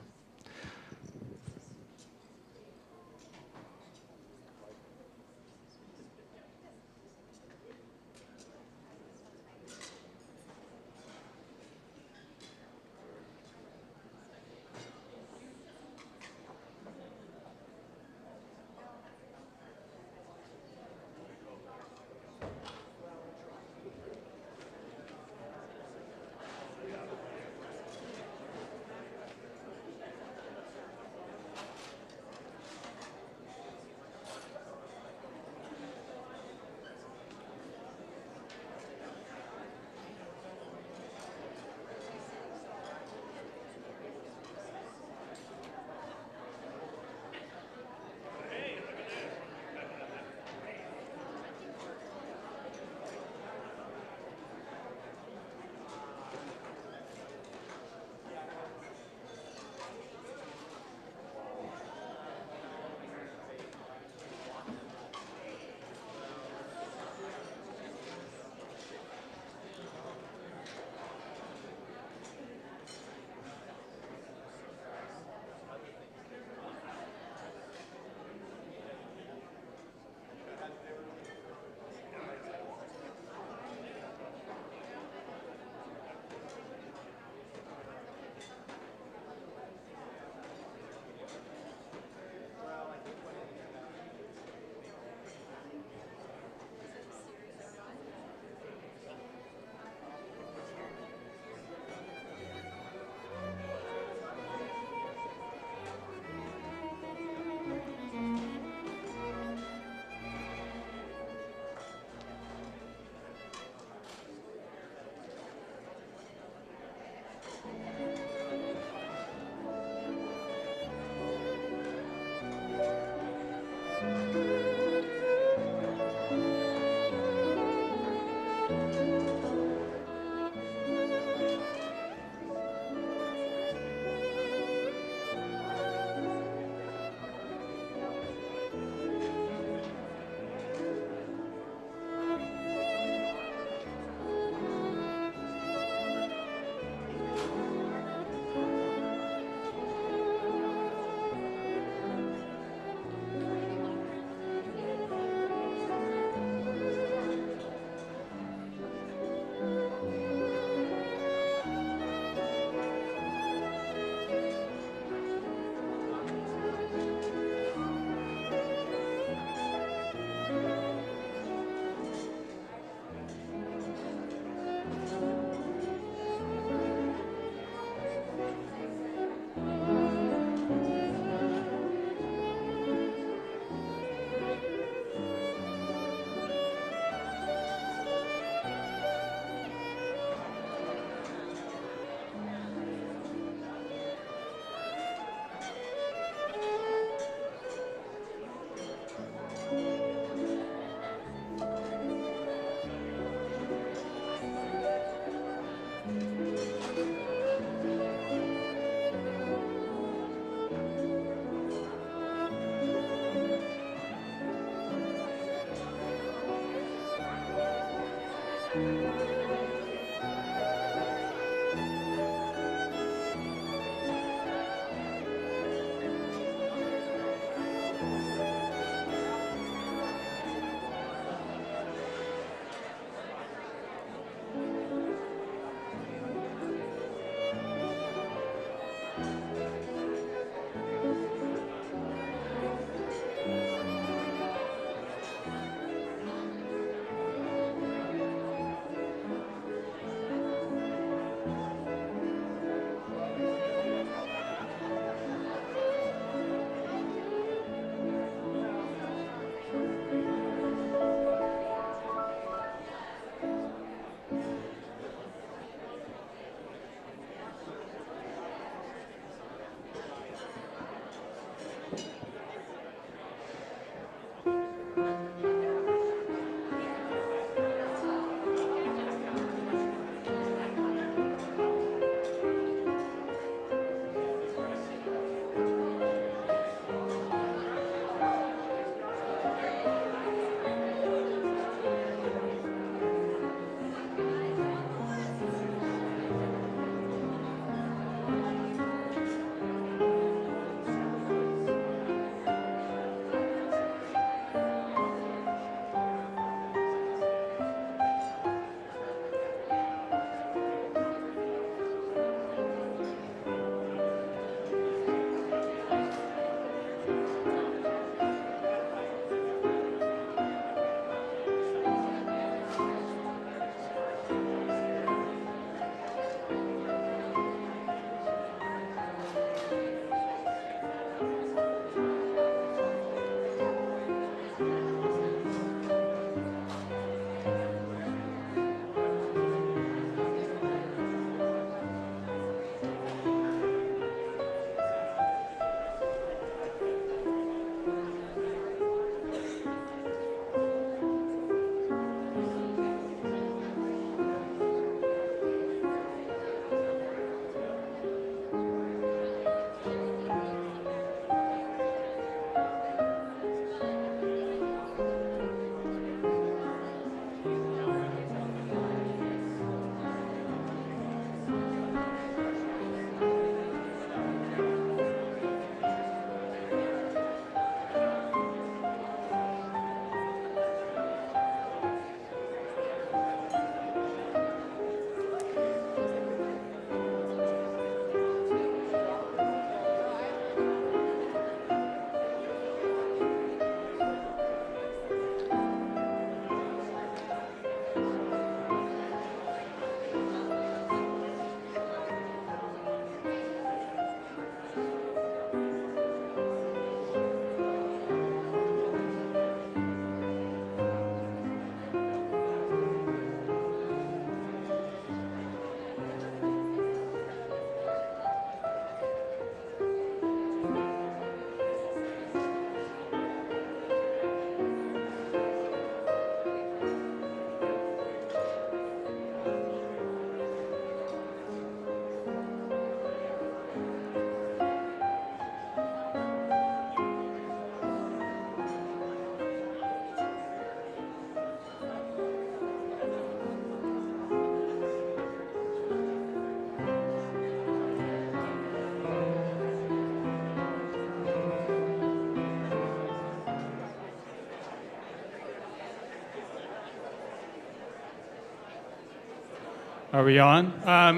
Speaker 1: Are we on?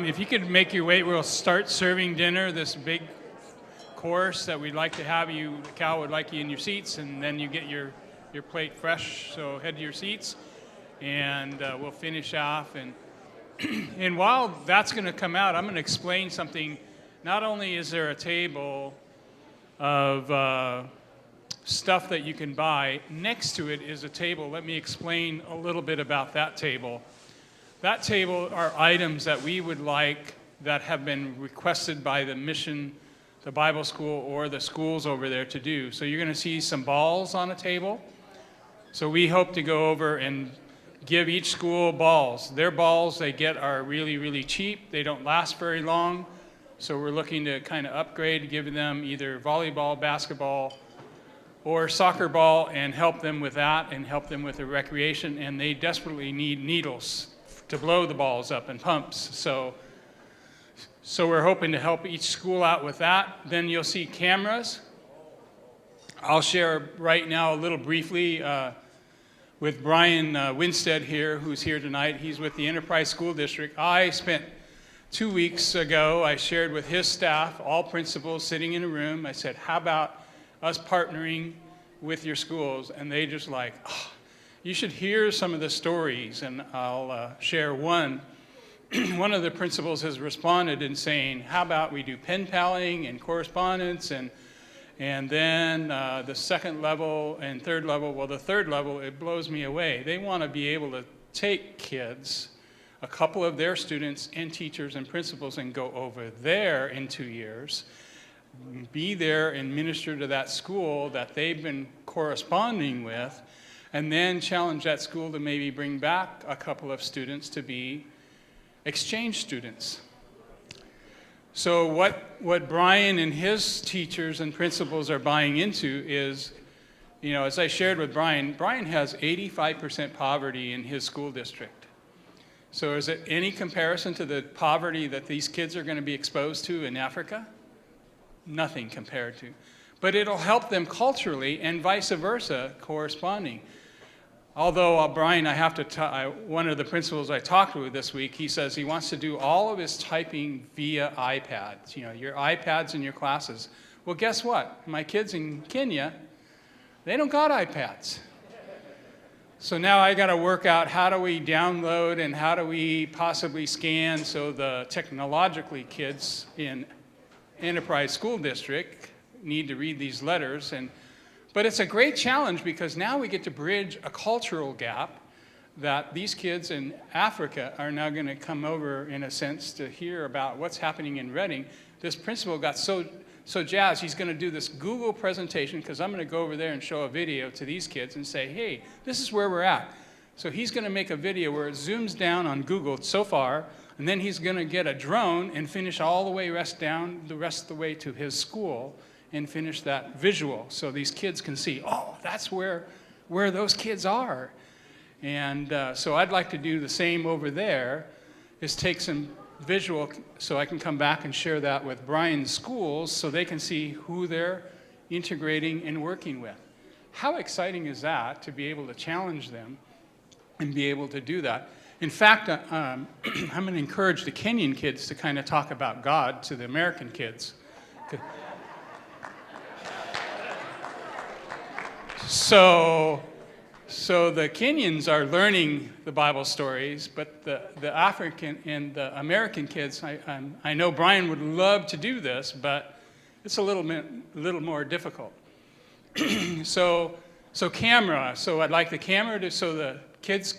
Speaker 1: If you could make your way, we'll start serving dinner, this big course that we'd like to have you, Cal would like you in your seats, and then you get your plate fresh, so head to your seats, and we'll finish off. And while that's going to come out, I'm going to explain something. Not only is there a table of stuff that you can buy, next to it is a table. Let me explain a little bit about that table. That table are items that we would like that have been requested by the mission, the Bible school, or the schools over there to do. So you're going to see some balls on a table. So we hope to go over and give each school balls. Their balls they get are really, really cheap. They don't last very long. So we're looking to kind of upgrade, give them either volleyball, basketball, or soccer ball, and help them with that and help them with the recreation. And they desperately need needles to blow the balls up and pumps. So we're hoping to help each school out with that. Then you'll see cameras. I'll share right now a little briefly with Brian Winstead here, who's here tonight. He's with the Enterprise School District. I spent 2 weeks ago, I shared with his staff, all principals sitting in a room. I said, how about us partnering with your schools? And they just like, oh, you should hear some of the stories, and I'll share one. One of the principals has responded in saying, how about we do pen paling and correspondence, and then the second level and third level. Well, the third level, it blows me away. They want to be able to take kids, a couple of their students and teachers and principals, and go over there in 2 years, be there and minister to that school that they've been corresponding with, and then challenge that school to maybe bring back a couple of students to be exchange students. So what Brian and his teachers and principals are buying into is, as I shared with Brian has 85% poverty in his school district. So is it any comparison to the poverty that these kids are going to be exposed to in Africa? Nothing compared to. But it'll help them culturally and vice versa corresponding. Although, Brian, one of the principals I talked with this week, he says he wants to do all of his typing via iPads, your iPads in your classes. Well, guess what? My kids in Kenya, they don't got iPads. So now I got to work out how do we download and how do we possibly scan so the technologically kids in Enterprise School District need to read these letters. But it's a great challenge because now we get to bridge a cultural gap that these kids in Africa are now going to come over, in a sense, to hear about what's happening in Redding. This principal got so jazzed, he's going to do this Google presentation because I'm going to go over there and show a video to these kids and say, hey, this is where we're at. So he's going to make a video where it zooms down on Google so far, and then he's going to get a drone and finish all the way the rest of the way to his school and finish that visual so these kids can see, oh, that's where those kids are. And so I'd like to do the same over there, is take some visual so I can come back and share that with Brian's schools so they can see who they're integrating and working with. How exciting is that to be able to challenge them and be able to do that? In fact, I'm going to encourage the Kenyan kids to kind of talk about God to the American kids. So the Kenyans are learning the Bible stories, but the African and the American kids, I know Brian would love to do this, but it's a little more difficult. So camera. So I'd like the camera so the kids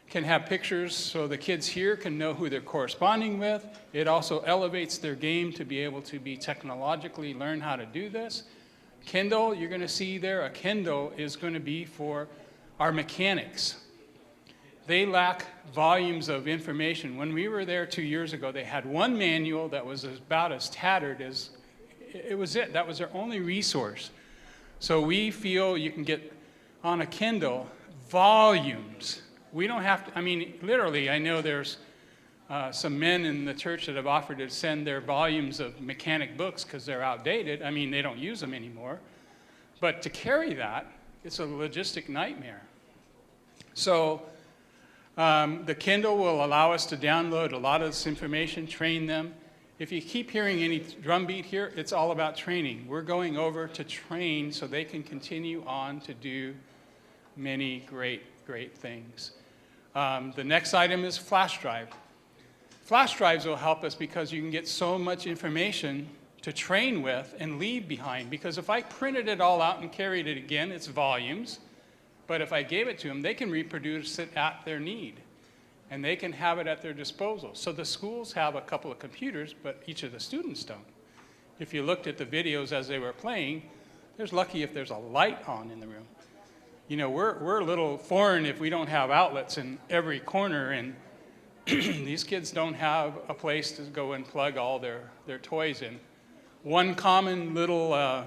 Speaker 1: can have pictures, so the kids here can know who they're corresponding with. It also elevates their game to be able to be technologically learn how to do this. Kindle, you're going to see there, a Kindle is going to be for our mechanics. They lack volumes of information. When we were there 2 years ago, they had one manual that was about as tattered as, it was it. That was their only resource. So we feel you can get on a Kindle volumes. We don't have to, literally, I know there's some men in the church that have offered to send their volumes of mechanic books because they're outdated. They don't use them anymore. But to carry that, it's a logistic nightmare. So The Kindle will allow us to download a lot of this information, train them. If you keep hearing any drumbeat here, it's all about training. We're going over to train so they can continue on to do many great, great things. The next item is flash drive. Flash drives will help us because you can get so much information to train with and leave behind. Because if I printed it all out and carried it again, it's volumes. But if I gave it to them, they can reproduce it at their need. And they can have it at their disposal. So the schools have a couple of computers, but each of the students don't. If you looked at the videos as they were playing, there's lucky if there's a light on in the room. You know, we're a little foreign if we don't have outlets in every corner, and these kids don't have a place to go and plug all their toys in. One common little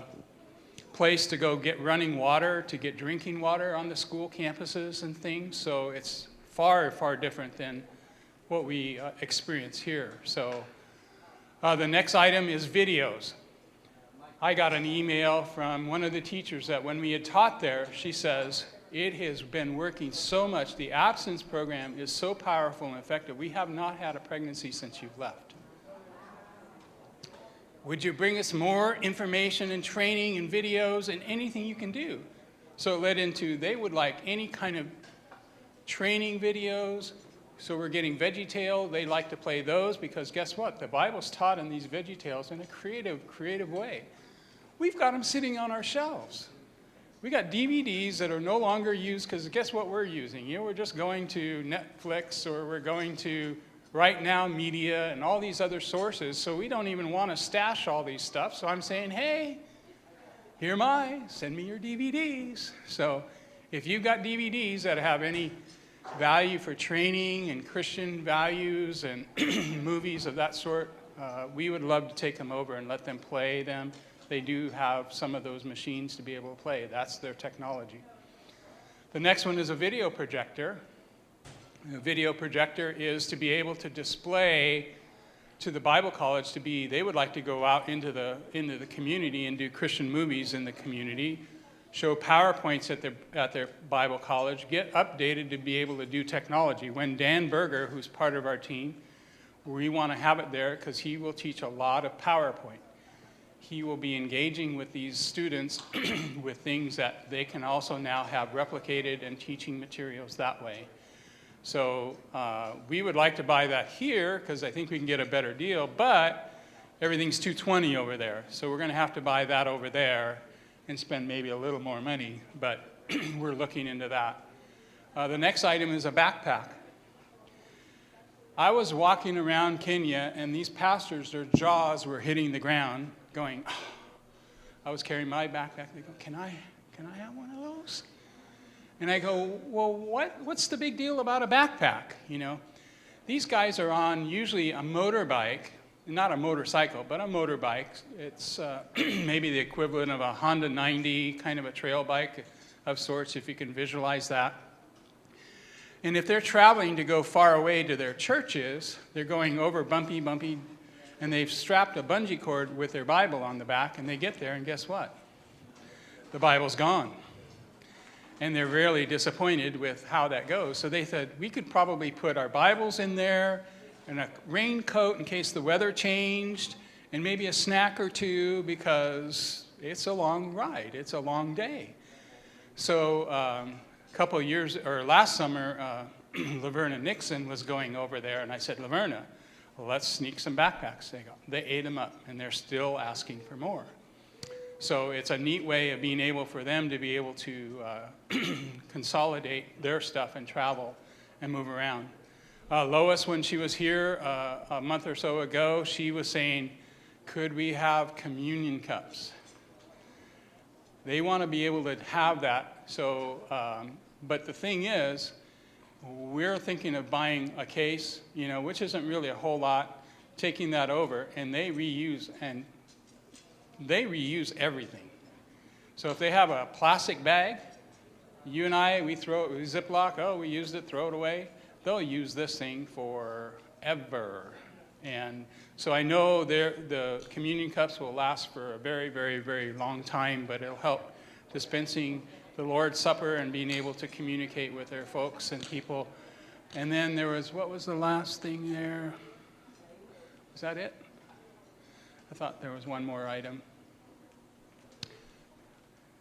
Speaker 1: place to go get running water, to get drinking water on the school campuses and things, so it's far, far different than what we experience here. So the next item is videos. I got an email from one of the teachers that when we had taught there, she says, it has been working so much. The absence program is so powerful and effective. We have not had a pregnancy since you've left. Would you bring us more information and training and videos and anything you can do? So it led into they would like any kind of training videos. So we're getting VeggieTale. They like to play those because guess what? The Bible's taught in these VeggieTales in a creative way. We've got them sitting on our shelves. We got DVDs that are no longer used because guess what we're using? You know, we're just going to Netflix or we're going to Right Now Media and all these other sources. So we don't even want to stash all these stuff. So I'm saying, hey, here am I. Send me your DVDs. So if you've got DVDs that have any value for training and Christian values and movies of that sort, we would love to take them over and let them play them. They do have some of those machines to be able to play. That's their technology. The next one is a video projector. A video projector is to be able to display to the Bible college to be, they would like to go out into the community and do Christian movies in the community, show PowerPoints at their Bible college, get updated to be able to do technology. When Dan Berger, who's part of our team, we want to have it there because he will teach a lot of PowerPoint. He will be engaging with these students with things that they can also now have replicated and teaching materials that way. So we would like to buy that here because I think we can get a better deal, but everything's $220 over there. So we're going to have to buy that over there and spend maybe a little more money, but we're looking into that. The next item is a backpack. I was walking around Kenya, and these pastors, their jaws were hitting the ground, going, oh. I was carrying my backpack. They go, can I have one of those? And I go, well, what's the big deal about a backpack? You know, these guys are on usually a motorbike, not a motorcycle, but a motorbike. It's maybe the equivalent of a Honda 90, kind of a trail bike of sorts, if you can visualize that. And if they're traveling to go far away to their churches, they're going over bumpy, and they've strapped a bungee cord with their Bible on the back, and they get there, and guess what? The Bible's gone. And they're really disappointed with how that goes. So they said, we could probably put our Bibles in there, and a raincoat in case the weather changed, and maybe a snack or two, because it's a long ride. It's a long day. So couple of years, or last summer, Laverna Nixon was going over there, and I said, Laverna, well, let's sneak some backpacks. They ate them up, and they're still asking for more. So it's a neat way of being able for them to be able to consolidate their stuff and travel and move around. Lois, when she was here a month or so ago, she was saying, could we have communion cups? They want to be able to have that. So, but the thing is, we're thinking of buying a case, you know, which isn't really a whole lot, taking that over, and they reuse everything. So if they have a plastic bag, you and I, we throw it, we Ziploc, oh, we used it, throw it away. They'll use this thing forever. And so I know the communion cups will last for a very, very, very long time, but it'll help dispensing the Lord's Supper and being able to communicate with their folks and people And then there was, what was the last thing there? Was that it? I thought there was one more item.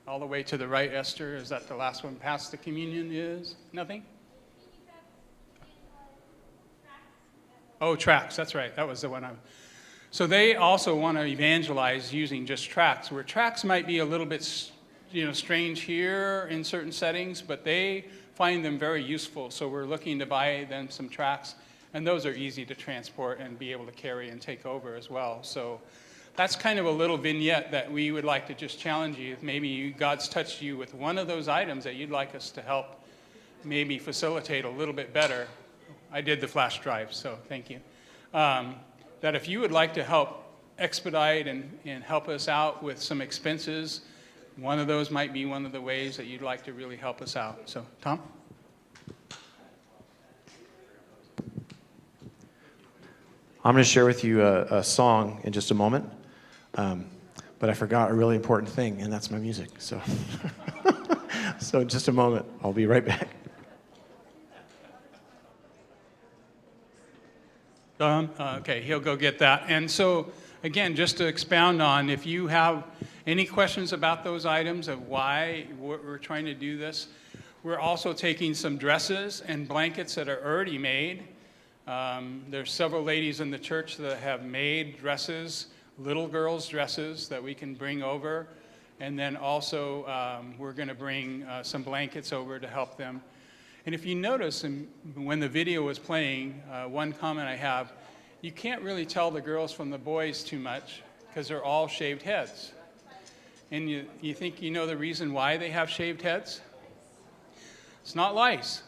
Speaker 1: All the way to the right, Esther, is that the last one past the communion is? Nothing? Oh, tracts, that's right. That was the one. So they also want to evangelize using just tracts, where tracts might be a little bit, strange here in certain settings, but they find them very useful. So we're looking to buy them some tracts, and those are easy to transport and be able to carry and take over as well. So that's kind of a little vignette that we would like to just challenge you. If maybe God's touched you with one of those items that you'd like us to help maybe facilitate a little bit better. I did the flash drive, so thank you. That if you would like to help expedite and help us out with some expenses, one of those might be one of the ways that you'd like to really help us out. So, Tom?
Speaker 3: I'm going to share with you a song in just a moment, but I forgot a really important thing, and that's my music. So, so in just a moment, I'll be right back.
Speaker 1: Okay, he'll go get that. And so, again, just to expound on, if you have any questions about those items of why we're trying to do this, we're also taking some dresses and blankets that are already made. There's several ladies in the church that have made dresses, little girls' dresses that we can bring over. And then also we're going to bring some blankets over to help them. And if you notice, when the video was playing, one comment I have, you can't really tell the girls from the boys too much because they're all shaved heads. And you think you know the reason why they have shaved heads? It's not lice.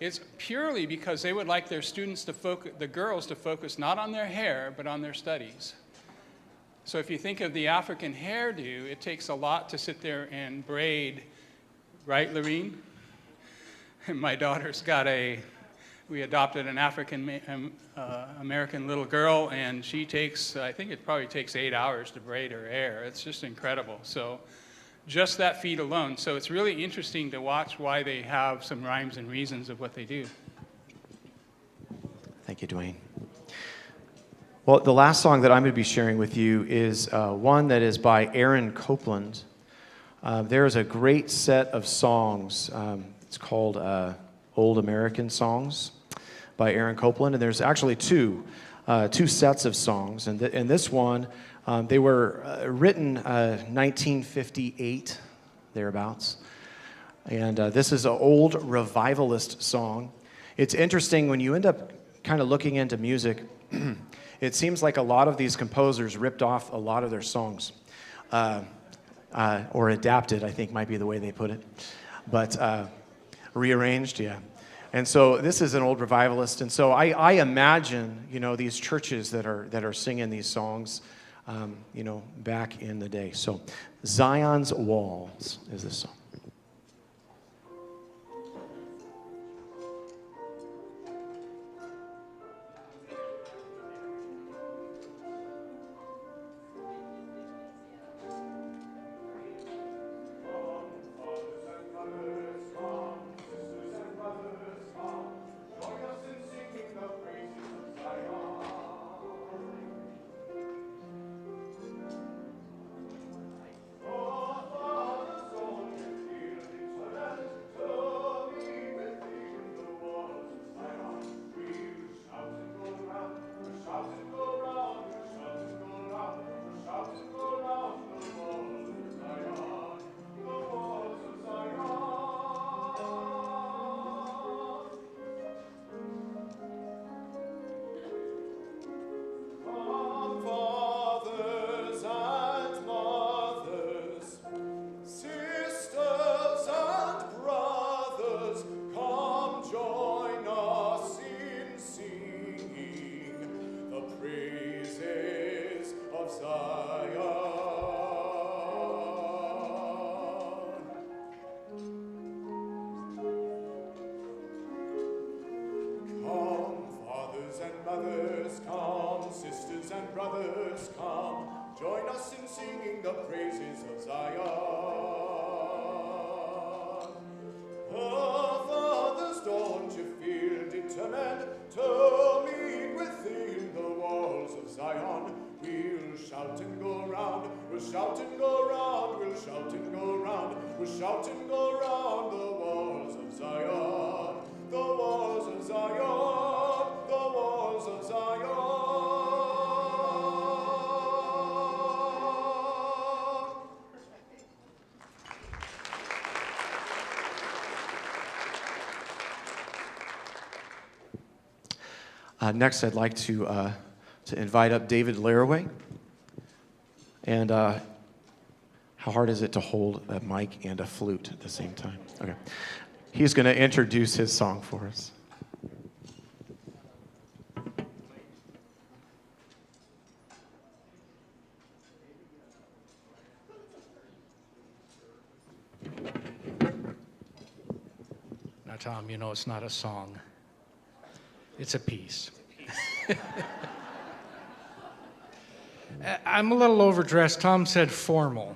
Speaker 1: It's purely because they would like their students to focus, the girls to focus not on their hair, but on their studies. So if you think of the African hairdo, it takes a lot to sit there and braid, right, Lorene? My daughter's got we adopted an African American little girl, and she takes, I think it probably takes 8 hours to braid her hair. It's just incredible. So just that feat alone. So it's really interesting to watch why they have some rhymes and reasons of what they do.
Speaker 3: Thank you, Dwayne. Well, the last song that I'm going to be sharing with you is one that is by Aaron Copland. There is a great set of songs. It's called Old American Songs by Aaron Copland, and there's actually two sets of songs. And this one, they were written 1958, thereabouts. And this is an old revivalist song. It's interesting when you end up kind of looking into music, it seems like a lot of these composers ripped off a lot of their songs. Or adapted, I think might be the way they put it. But rearranged, yeah. And so this is an old revivalist. And so I imagine, these churches that are singing these songs, back in the day. So Zion's Walls is this song.
Speaker 4: Don't you feel shout and go round, we'll shout and go round, we'll shout and go round, we'll shout and go round the walls of Zion, the walls of Zion, the walls of Zion.
Speaker 3: Next, I'd like to invite up David Laraway. And how hard is it to hold a mic and a flute at the same time? Okay. He's going to introduce his song for us.
Speaker 8: Now, Tom, you know it's not a song. It's a piece. I'm a little overdressed. Tom said formal.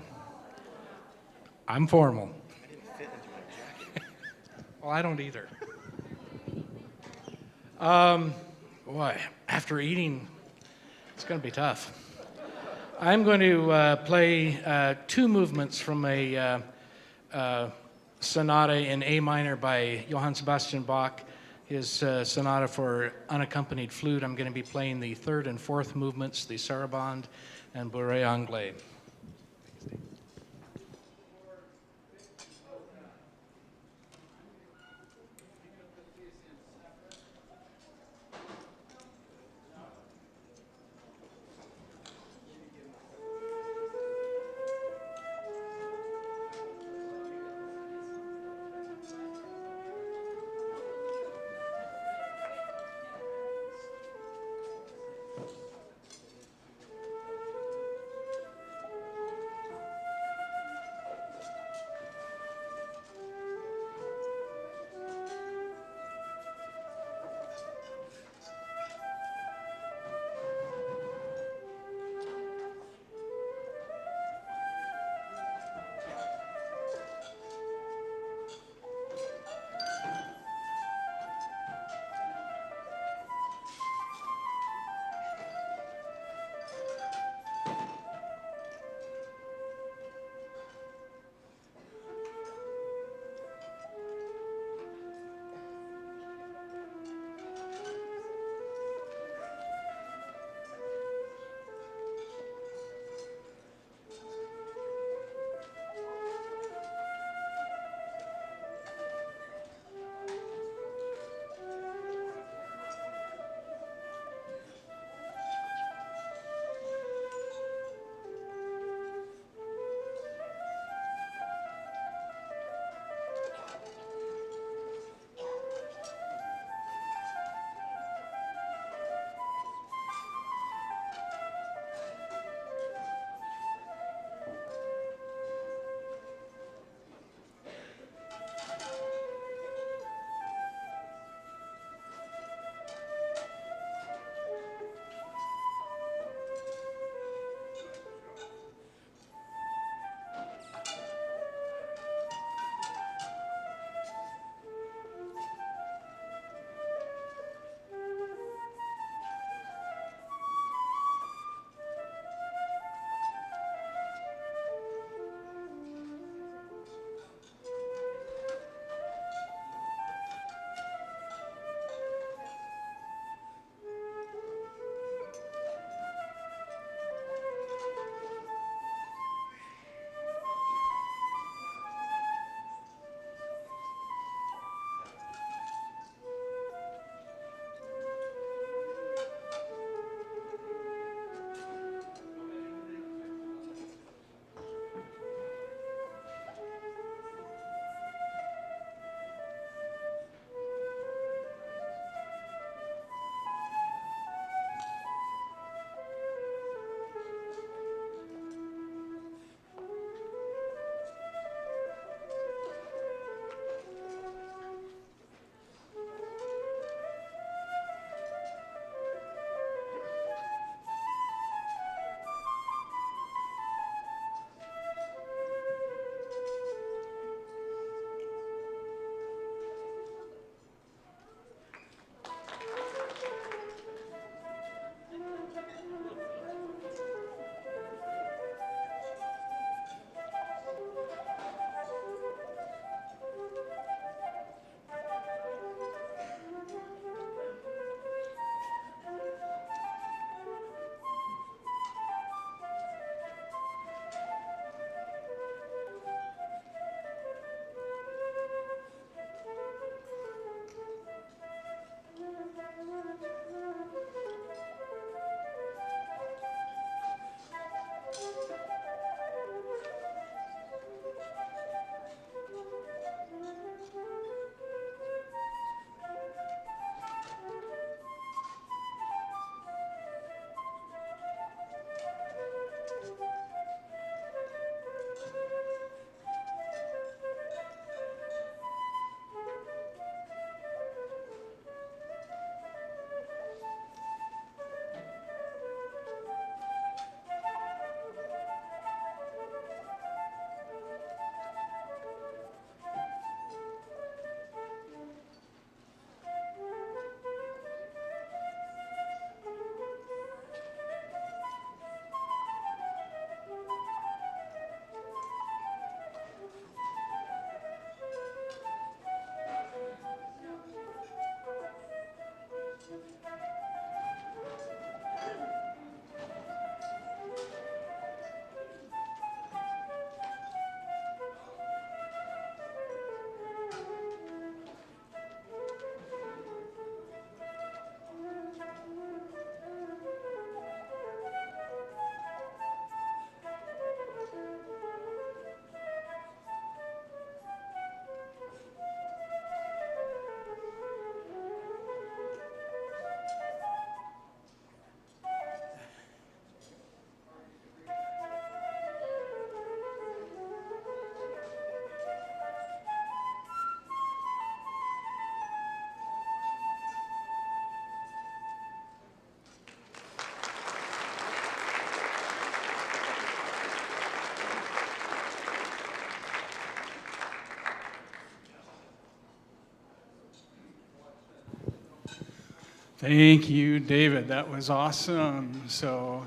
Speaker 8: I'm formal. Well, I don't either. Boy, after eating, it's going to be tough. I'm going to play two movements from a sonata in A minor by Johann Sebastian Bach, his sonata for unaccompanied flute. I'm going to be playing the third and fourth movements, the Sarabande and Bourrée Anglais.
Speaker 1: Thank you, David. That was awesome. So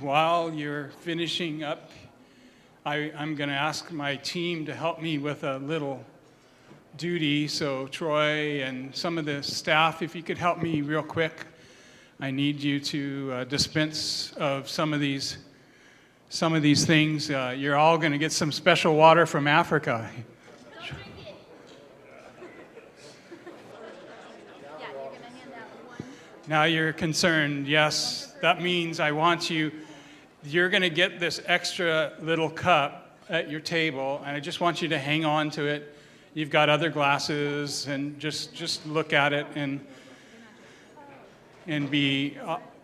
Speaker 1: while you're finishing up, I'm going to ask my team to help me with a little duty. So Troy and some of the staff, if you could help me real quick. I need you to dispense of some of these things. You're all going to get some special water from Africa. Now you're concerned. Yes, that means I want you're going to get this extra little cup at your table, and I just want you to hang on to it. You've got other glasses, and just look at it and be,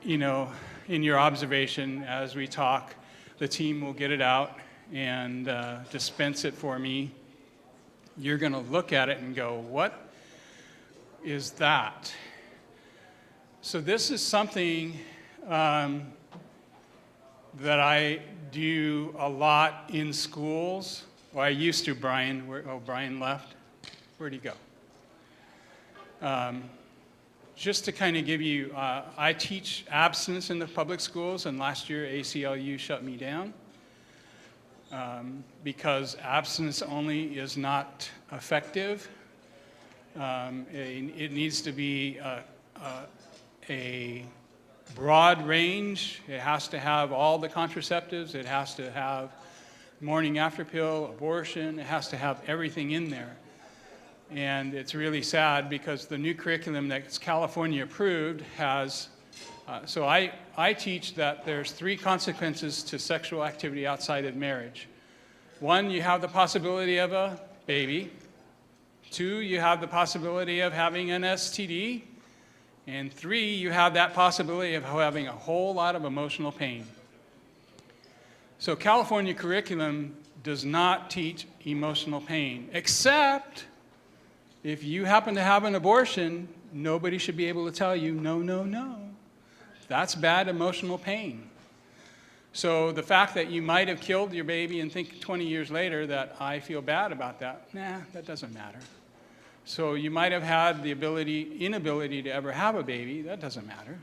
Speaker 1: in your observation as we talk. The team will get it out and dispense it for me. You're going to look at it and go, what is that? So this is something that I do a lot in schools. Well, I used to, Brian. Brian left. Where'd he go? Just to kind of give you, I teach abstinence in the public schools, and last year ACLU shut me down because abstinence only is not effective. It needs to be a broad range. It has to have all the contraceptives. It has to have morning after pill, abortion. It has to have everything in there. And it's really sad because the new curriculum that's California approved has, so I teach that there's 3 consequences to sexual activity outside of marriage. 1, you have the possibility of a baby. 2, you have the possibility of having an STD. And 3, you have that possibility of having a whole lot of emotional pain. So California curriculum does not teach emotional pain, except if you happen to have an abortion, nobody should be able to tell you, no, no, no. That's bad emotional pain. So the fact that you might have killed your baby and think 20 years later that I feel bad about that, that doesn't matter. So you might have had the inability to ever have a baby. That doesn't matter.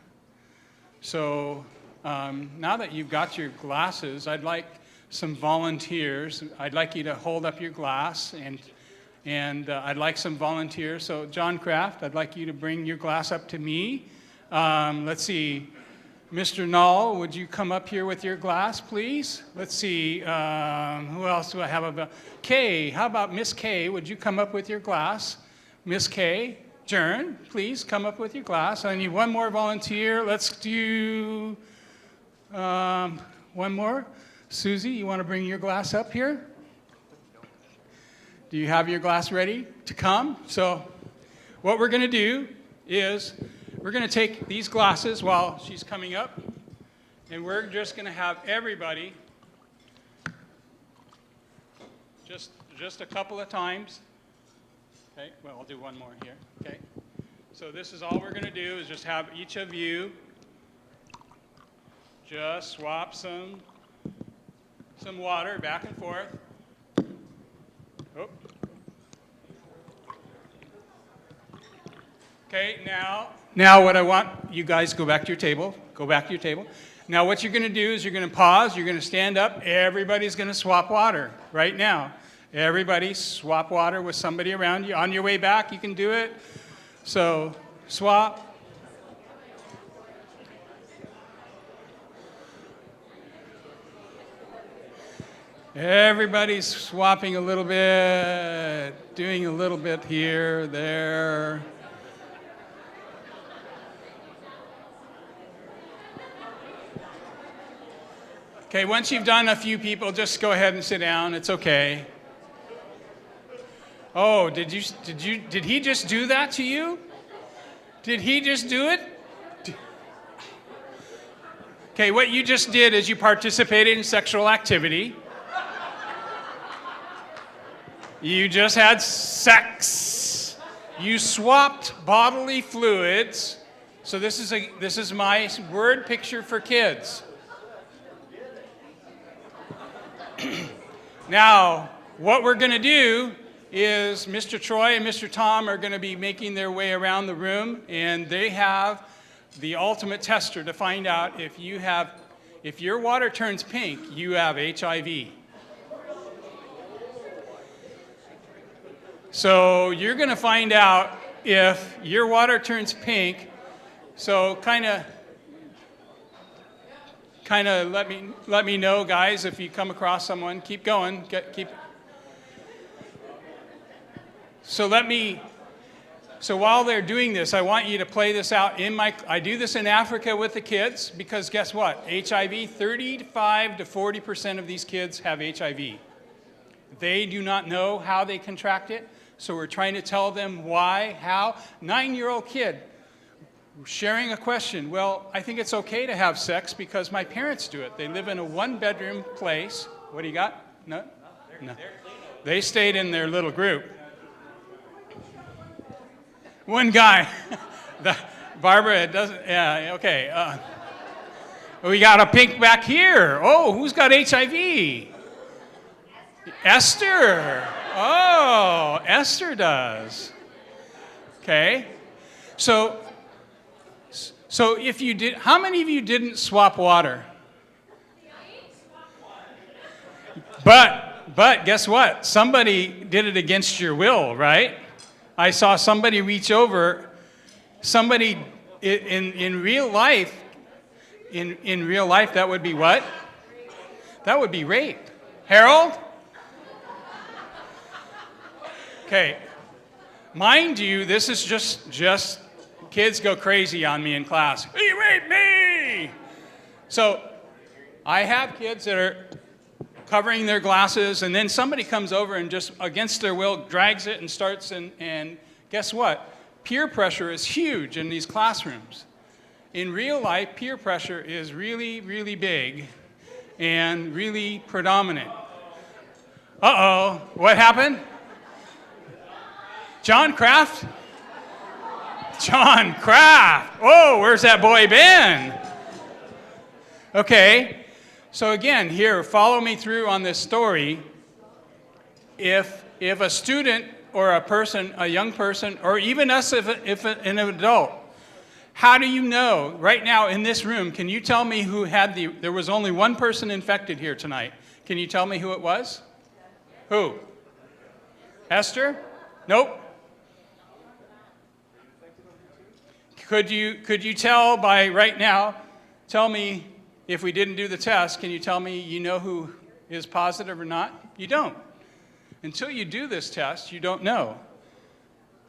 Speaker 1: So now that you've got your glasses, I'd like some volunteers. I'd like you to hold up your glass, and I'd like some volunteers. So John Kraft, I'd like you to bring your glass up to me. Let's see. Mr. Null, would you come up here with your glass, please? Let's see. Who else do I have? Kay, how about Miss Kay? Would you come up with your glass? Miss Kay, Jern, please come up with your glass. I need one more volunteer. Let's do one more. Susie, you want to bring your glass up here? Do you have your glass ready to come? So what we're going to do is we're going to take these glasses while she's coming up, and we're just going to have everybody just a couple of times. Okay, well, I'll do one more here, okay? So this is all we're going to do is just have each of you just swap some water back and forth. Oh. Okay, now what I want, you guys go back to your table. Go back to your table. Now what you're going to do is you're going to pause. You're going to stand up. Everybody's going to swap water right now. Everybody swap water with somebody around you. On your way back, you can do it. So swap. Everybody's swapping a little bit, doing a little bit here, there. Okay, once you've done a few people, just go ahead and sit down. It's okay. Oh, did he just do that to you? Did he just do it? Okay, what you just did is you participated in sexual activity. You just had sex. You swapped bodily fluids. So this is my word picture for kids. Now, what we're going to do is Mr. Troy and Mr. Tom are going to be making their way around the room, and they have the ultimate tester to find out if your water turns pink, you have HIV. So you're going to find out if your water turns pink. So kind of let me know, guys, if you come across someone. Keep going. So while they're doing this, I want you to play this out I do this in Africa with the kids because guess what? HIV, 35 to 40% of these kids have HIV. They do not know how they contract it, so we're trying to tell them why, how. 9-year-old kid sharing a question. Well, I think it's okay to have sex because my parents do it. They live in a 1-bedroom place. What do you got? No? They stayed in their little group. One guy, Barbara, it doesn't, yeah, okay. We got a pink back here. Oh, who's got HIV? Esther. Oh, Esther does. Okay. So if you did, how many of you didn't swap water? But guess what? Somebody did it against your will, right? I saw somebody reach over. Somebody in real life, in real life, that would be what? That would be rape. Harold? Okay. Mind you, this is just kids go crazy on me in class. He raped me! So I have kids that are covering their glasses, and then somebody comes over and just against their will drags it and starts, and guess what? Peer pressure is huge in these classrooms. In real life, peer pressure is really, really big and really predominant. Uh-oh, what happened? John Kraft? John Kraft. Oh, where's that boy been? Okay. So again, here, follow me through on this story. If a student or a person, a young person, or even us if an adult, how do you know? Right now in this room, can you tell me who had there was only one person infected here tonight. Can you tell me who it was? Who? Esther? Nope. Could you tell by right now, tell me, if we didn't do the test, can you tell me you know who is positive or not? You don't. Until you do this test, you don't know.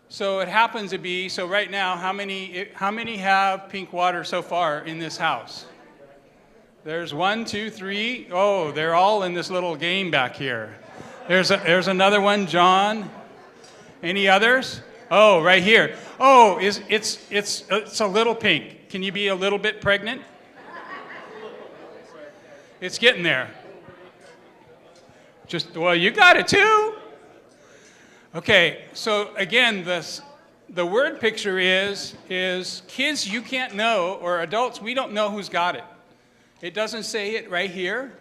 Speaker 1: So it happens to be, so right now, how many have pink water so far in this house? There's 1, 2, 3. Oh, they're all in this little game back here. There's another one, John. Any others? Oh, right here. Oh, it's a little pink. Can you be a little bit pregnant? It's getting there. Well, you got it too. Okay, so again, the word picture is kids you can't know, or adults, we don't know who's got it. It doesn't say it right here.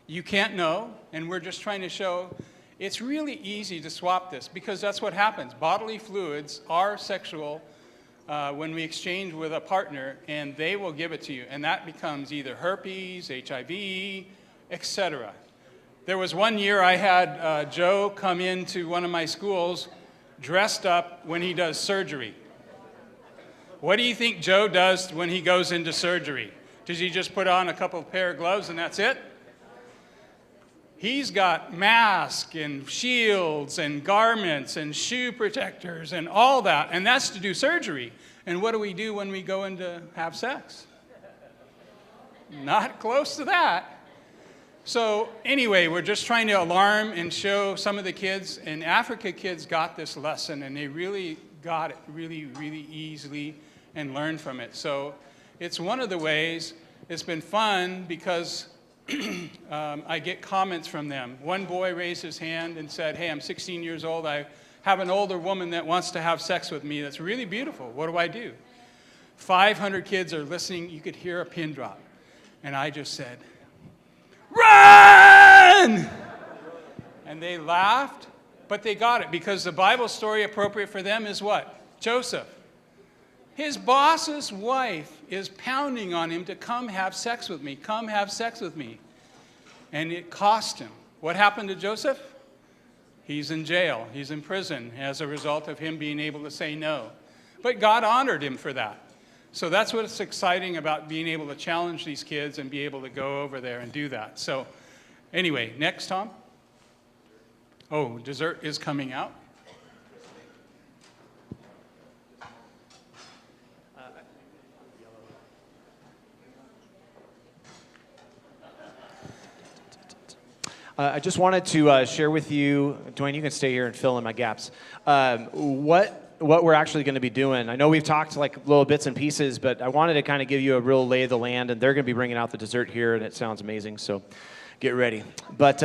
Speaker 1: You can't know, and we're just trying to show it's really easy to swap this because that's what happens. Bodily fluids are sexual when we exchange with a partner, and they will give it to you, and that becomes either herpes, HIV, etc. There was one year I had Joe come into one of my schools dressed up when he does surgery. What do you think Joe does when he goes into surgery? Does he just put on a couple of pair of gloves and that's it? He's got masks and shields and garments and shoe protectors and all that, and that's to do surgery. And what do we do when we go in to have sex? Not close to that. So anyway, we're just trying to alarm and show some of the kids, and Africa kids got this lesson, and they really got it really, really easily and learned from it. So it's one of the ways. It's been fun because I get comments from them. One boy raised his hand and said, hey, I'm 16 years old. I have an older woman that wants to have sex with me. That's really beautiful. What do I do? 500 kids are listening. You could hear a pin drop. And I just said, run! And they laughed, But they got it because the Bible story appropriate for them is what? Joseph. His boss's wife is pounding on him to come have sex with me, come have sex with me. And it cost him. What happened to Joseph? He's in jail. He's in prison as a result of him being able to say no. But God honored him for that. So that's what's exciting about being able to challenge these kids and be able to go over there and do that. So anyway, next, Tom. Oh, dessert is coming out.
Speaker 3: I just wanted to share with you, Dwayne, you can stay here and fill in my gaps, what we're actually going to be doing. I know we've talked like little bits and pieces, but I wanted to kind of give you a real lay of the land, and they're going to be bringing out the dessert here, and it sounds amazing, so get ready. But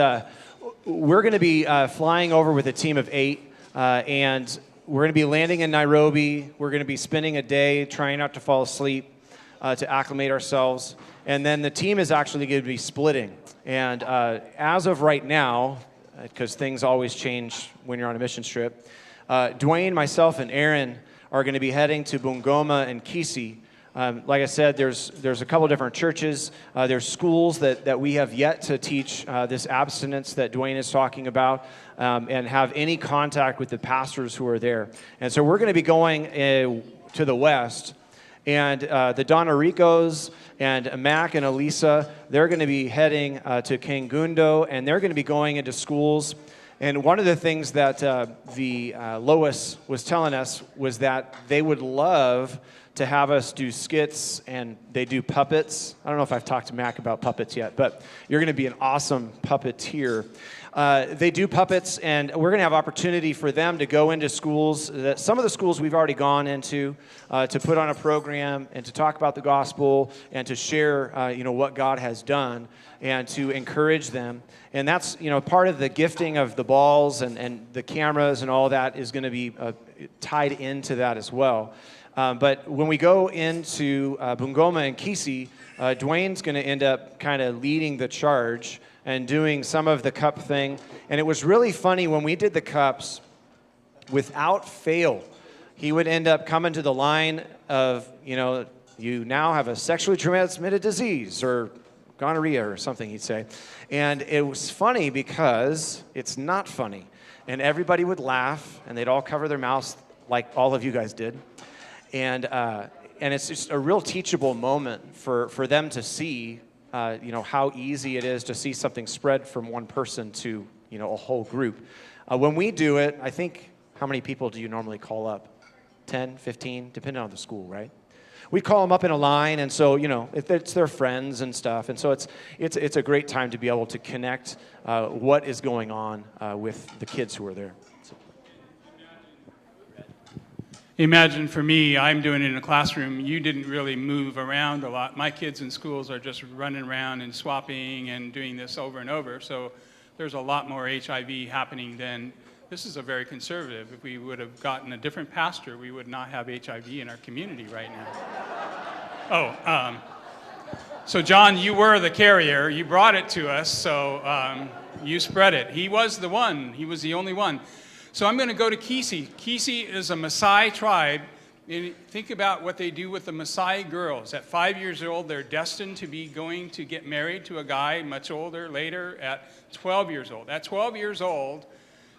Speaker 3: we're going to be flying over with a team of 8, and we're going to be landing in Nairobi. We're going to be spending a day trying not to fall asleep to acclimate ourselves, and then the team is actually going to be splitting. And as of right now, because things always change when you're on a mission trip, Dwayne, myself, and Aaron are going to be heading to Bungoma and Kisii. Like I said, there's a couple different churches. There's schools that we have yet to teach this abstinence that Dwayne is talking about and have any contact with the pastors who are there. And so we're going to be going to the west. And the Donna Ricos and Mac and Elisa, they're going to be heading to Kangundo, and they're going to be going into schools. And one of the things that Lois was telling us was that they would love to have us do skits, and they do puppets. I don't know if I've talked to Mac about puppets yet, but you're going to be an awesome puppeteer. They do puppets, and we're going to have opportunity for them to go into schools. Some of the schools we've already gone into to put on a program and to talk about the gospel and to share, what God has done and to encourage them. And that's, part of the gifting of the balls and the cameras and all that is going to be tied into that as well. But when we go into Bungoma and Kisii, Dwayne's going to end up kind of leading the charge and doing some of the cup thing. And it was really funny when we did the cups, without fail, he would end up coming to the line of, you now have a sexually transmitted disease or gonorrhea or something, he'd say. And it was funny because it's not funny. And everybody would laugh, and they'd all cover their mouths like all of you guys did. And it's just a real teachable moment for them to see, how easy it is to see something spread from one person to, a whole group. When we do it, I think, how many people do you normally call up? 10, 15, depending on the school, right? We call them up in a line, and so, if it's their friends and stuff. And so it's a great time to be able to connect what is going on with the kids who are there.
Speaker 1: Imagine for me, I'm doing it in a classroom. You didn't really move around a lot. My kids in schools are just running around and swapping and doing this over and over. So there's a lot more HIV happening than, this is a very conservative. If we would have gotten a different pastor, we would not have HIV in our community right now. So John, you were the carrier. You brought it to us, so you spread it. He was the one. He was the only one. So I'm going to go to Kisii. Kisii is a Maasai tribe. And think about what they do with the Maasai girls. At 5 years old, they're destined to be going to get married to a guy much older later at 12 years old. At 12 years old,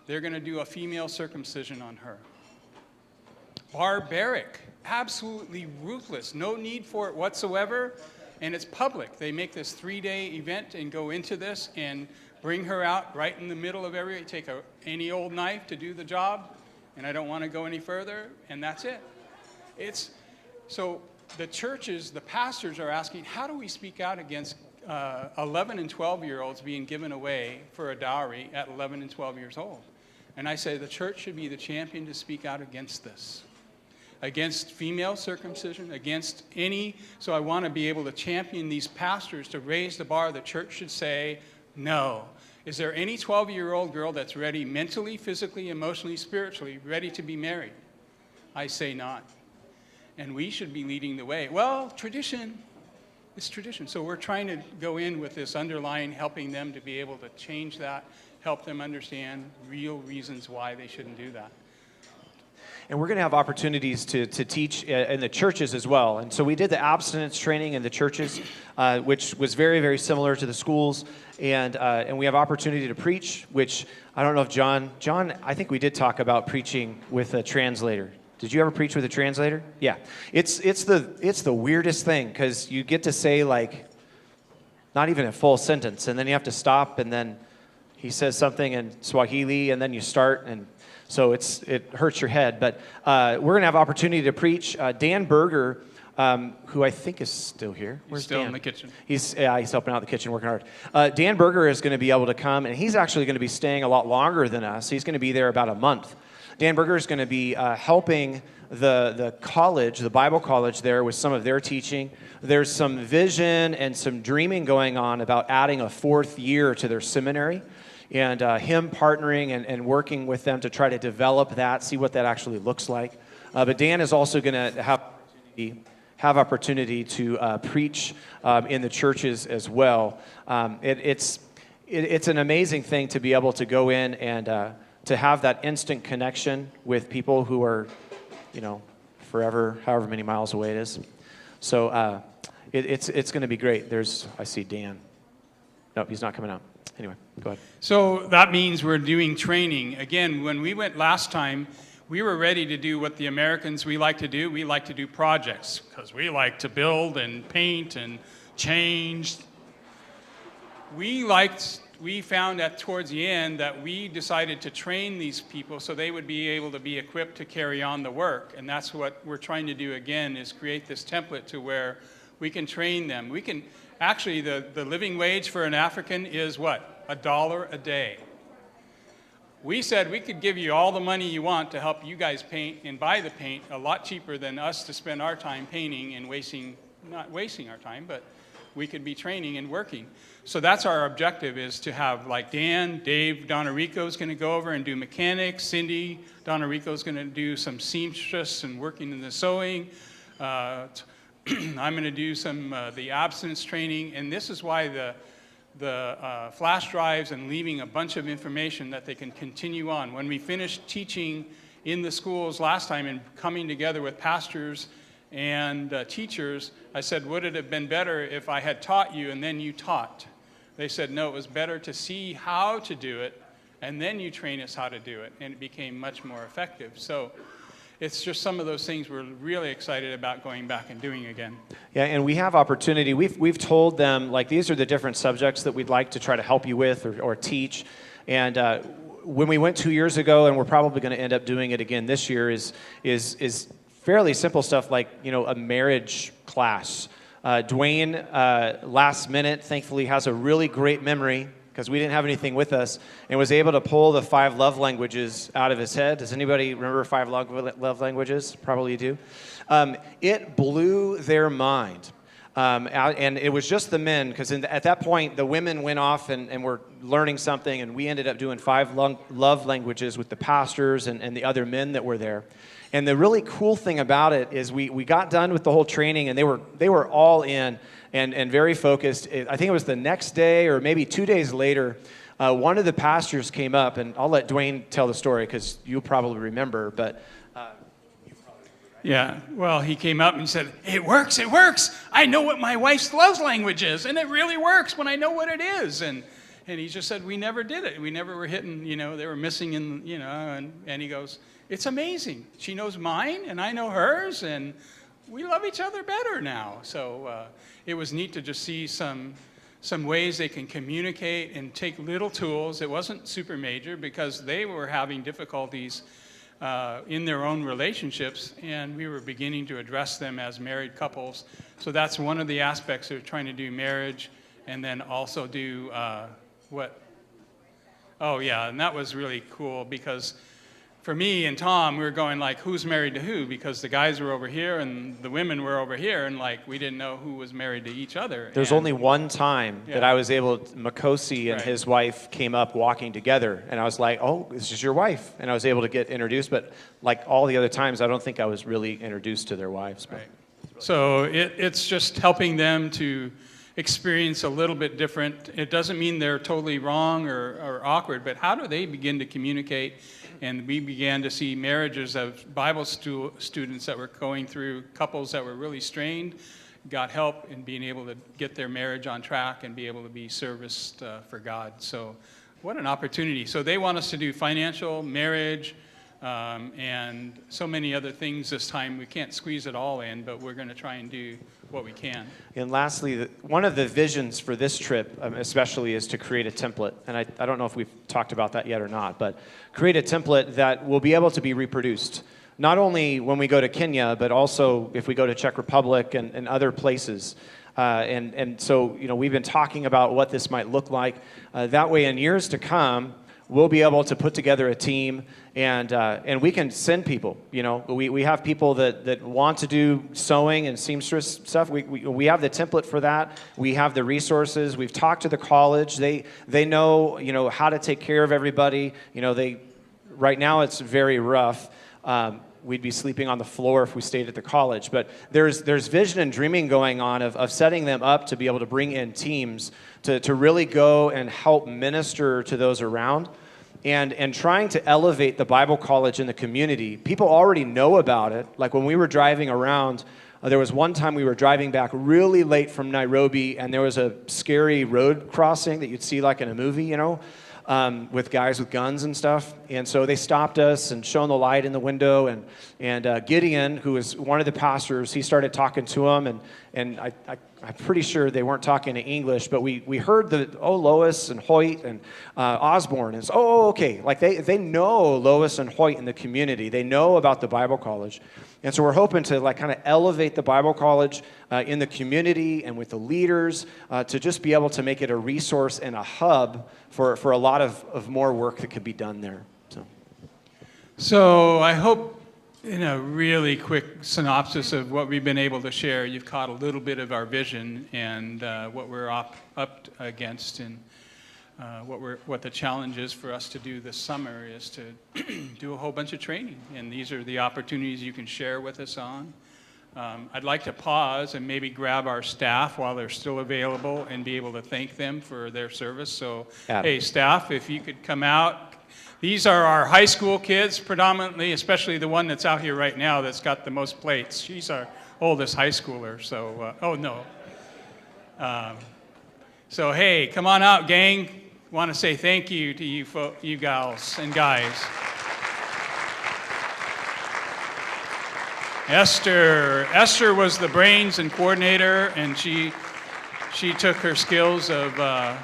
Speaker 1: they're going to do a female circumcision on her. Barbaric, absolutely ruthless, no need for it whatsoever, and it's public. They make this 3-day event and go into this and bring her out right in the middle of take any old knife to do the job, and I don't want to go any further, and that's it. So the churches, the pastors are asking, how do we speak out against 11 and 12-year-olds being given away for a dowry at 11 and 12 years old? And I say the church should be the champion to speak out against this, against female circumcision, against any. So I want to be able to champion these pastors to raise the bar. The church should say, no. Is there any 12-year-old girl that's ready mentally, physically, emotionally, spiritually, ready to be married? I say not. And we should be leading the way. Well, tradition. It's tradition. So we're trying to go in with this underlying, helping them to be able to change that, help them understand real reasons why they shouldn't do that.
Speaker 3: And we're going to have opportunities to teach in the churches as well. And so we did the abstinence training in the churches, which was very, very similar to the schools. And we have opportunity to preach, which I don't know if John, I think we did talk about preaching with a translator. Did you ever preach with a translator? Yeah. It's the weirdest thing, because you get to say, like, not even a full sentence, and then you have to stop, and then he says something in Swahili, and then you start, and so it hurts your head. But we're going to have opportunity to preach. Dan Berger, who I think is still here.
Speaker 1: He's still in the kitchen.
Speaker 3: He's helping out in the kitchen, working hard. Dan Berger is going to be able to come, and he's actually going to be staying a lot longer than us. He's going to be there about a month. Dan Berger is going to be helping the college, the Bible college there, with some of their teaching. There's some vision and some dreaming going on about adding a 4th year to their seminary, and him partnering and working with them to try to develop that, see what that actually looks like. But Dan is also going to have opportunity to preach in the churches as well. It's an amazing thing to be able to go in and to have that instant connection with people who are, forever, however many miles away it is. So it's going to be great. I see Dan. Nope, he's not coming out. Anyway, go ahead.
Speaker 1: So that means we're doing training. Again, when we went last time, we were ready to do what the Americans we like to do. We like to do projects because we like to build and paint and change. We found that towards the end that we decided to train these people so they would be able to be equipped to carry on the work. And that's what we're trying to do again, is create this template to where we can train them. We can, actually, the living wage for an African is what? $1 a day. We said we could give you all the money you want to help you guys paint and buy the paint a lot cheaper than us to spend our time painting and not wasting our time, but we could be training and working. So that's our objective, is to have, like, Dan, Dave Donarico is going to go over and do mechanics. Cindy Donarico is going to do some seamstress and working in the sewing. I'm going to do some the abstinence training, and this is why the flash drives and leaving a bunch of information that they can continue on. When we finished teaching in the schools last time and coming together with pastors and teachers, I said, would it have been better if I had taught you and then you taught? They said, no, it was better to see how to do it and then you train us how to do it, and it became much more effective. So it's just some of those things we're really excited about going back and doing again.
Speaker 3: Yeah, and we have opportunity. We've told them, like, these are the different subjects that we'd like to try to help you with or teach. And when we went 2 years ago, and we're probably going to end up doing it again this year, is fairly simple stuff like, a marriage class. Dwayne, last minute, thankfully, has a really great memory, because we didn't have anything with us, and was able to pull the 5 love languages out of his head. Does anybody remember 5 love languages? Probably you do. It blew their mind. And it was just the men, because at that point, the women went off and were learning something, and we ended up doing 5 love languages with the pastors and the other men that were there. And the really cool thing about it is we got done with the whole training, and they were all in and very focused. I think it was the next day or maybe 2 days later, one of the pastors came up, and I'll let Dwayne tell the story because you'll probably remember, but...
Speaker 1: Yeah, well, he came up and he said, it works. I know what my wife's love language is, and it really works when I know what it is. And he just said, we never did it. We never were hitting, they were missing in, and he goes, it's amazing. She knows mine, and I know hers, and we love each other better now. So it was neat to just see some ways they can communicate and take little tools. It wasn't super major because they were having difficulties in their own relationships, and we were beginning to address them as married couples. So that's one of the aspects of trying to do marriage, and then also do Oh yeah, and that was really cool because for me and Tom, we were going like, who's married to who? Because the guys were over here and the women were over here, and like we didn't know who was married to each other.
Speaker 3: There's only one time that I was able, Makosi and
Speaker 1: Right.
Speaker 3: his wife came up walking together, and I was like, oh, this is your wife. And I was able to get introduced, but like all the other times, I don't think I was really introduced to their wives. But.
Speaker 1: Right. So it's just helping them to experience a little bit different. It doesn't mean they're totally wrong or awkward, but how do they begin to communicate? And we began to see marriages of Bible students that were going through, couples that were really strained, got help in being able to get their marriage on track and be able to be serviced for God. So what an opportunity. So they want us to do financial, marriage, and so many other things this time. We can't squeeze it all in, but we're going to try and do what we can.
Speaker 3: And lastly, one of the visions for this trip especially is to create a template. And I don't know if we've talked about that yet or not, but create a template that will be able to be reproduced. Not only when we go to Kenya, but also if we go to Czech Republic and other places. And so, you know, we've been talking about what this might look like. That way, in years to come, we'll be able to put together a team, and we can send people. You know, we have people that want to do sewing and seamstress stuff. We have the template for that. We have the resources. We've talked to the college. They know, you know, how to take care of everybody. You know, right now it's very rough. We'd be sleeping on the floor if we stayed at the college. But there's vision and dreaming going on of setting them up to be able to bring in teams to really go and help minister to those around and trying to elevate the Bible college in the community. People already know about it. Like when we were driving around, there was one time we were driving back really late from Nairobi, and there was a scary road crossing that you'd see like in a movie, you know, with guys with guns and stuff. And so they stopped us and shone the light in the window. And Gideon, who was one of the pastors, he started talking to them. And I'm pretty sure they weren't talking in English, but we heard Lois and Hoyt and Osborne. And it's, okay. Like they know Lois and Hoyt in the community. They know about the Bible college. And so we're hoping to like kind of elevate the Bible college in the community and with the leaders to just be able to make it a resource and a hub for a lot of more work that could be done there.
Speaker 1: So I hope in a really quick synopsis of what we've been able to share, you've caught a little bit of our vision and what we're up against, and what the challenge is for us to do this summer is to do a whole bunch of training, and these are the opportunities you can share with us on. I'd like to pause and maybe grab our staff while they're still available and be able to thank them for their service. So, hey, staff, if you could come out. These are our high school kids, predominantly, especially the one that's out here right now that's got the most plates. She's our oldest high schooler, so, so, hey, come on out, gang. Want to say thank you to you gals and guys. Esther was the brains and coordinator, and she took her skills of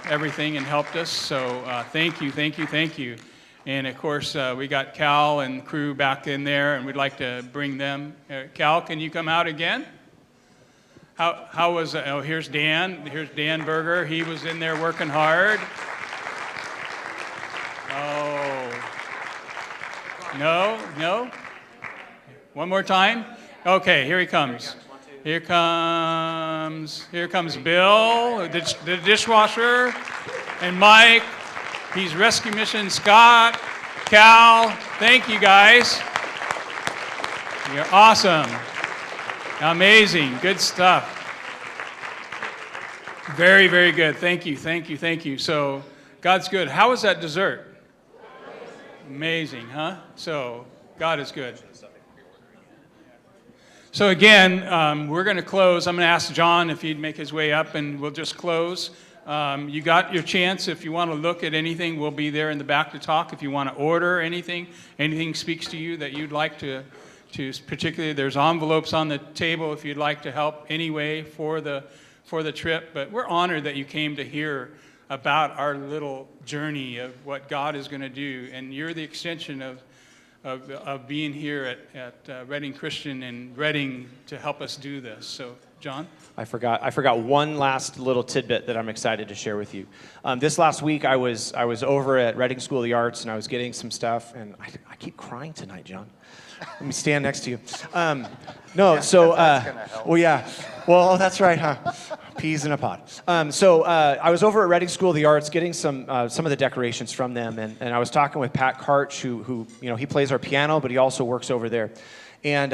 Speaker 1: everything and helped us. So thank you. And of course, we got Cal and crew back in there, and we'd like to bring them. Cal, can you come out again? How was? Here's Dan. Here's Dan Berger. He was in there working hard. No. One more time. Okay, here he comes. Here comes Bill, the dishwasher, and Mike. He's Rescue Mission. Scott, Cal. Thank you guys. You're awesome. Amazing. Good stuff. Very, very good. Thank you. So, God's good. How was that dessert? Amazing, huh? So, God is good. So again, we're going to close. I'm going to ask John if he'd make his way up, and we'll just close. You got your chance. If you want to look at anything, we'll be there in the back to talk. If you want to order anything speaks to you that you'd like to particularly, there's envelopes on the table if you'd like to help anyway for the trip. But we're honored that you came to hear about our little journey of what God is going to do, and you're the extension of being here at Redding Christian and Redding to help us do this. So, John? I
Speaker 3: forgot one last little tidbit that I'm excited to share with you. This last week, I was over at Redding School of the Arts, and I was getting some stuff, and I keep crying tonight, John. Let me stand next to you. That's right, huh? Peas in a pot. I was over at Redding School of the Arts getting some of the decorations from them, and I was talking with Pat Karch, who he plays our piano, but he also works over there. And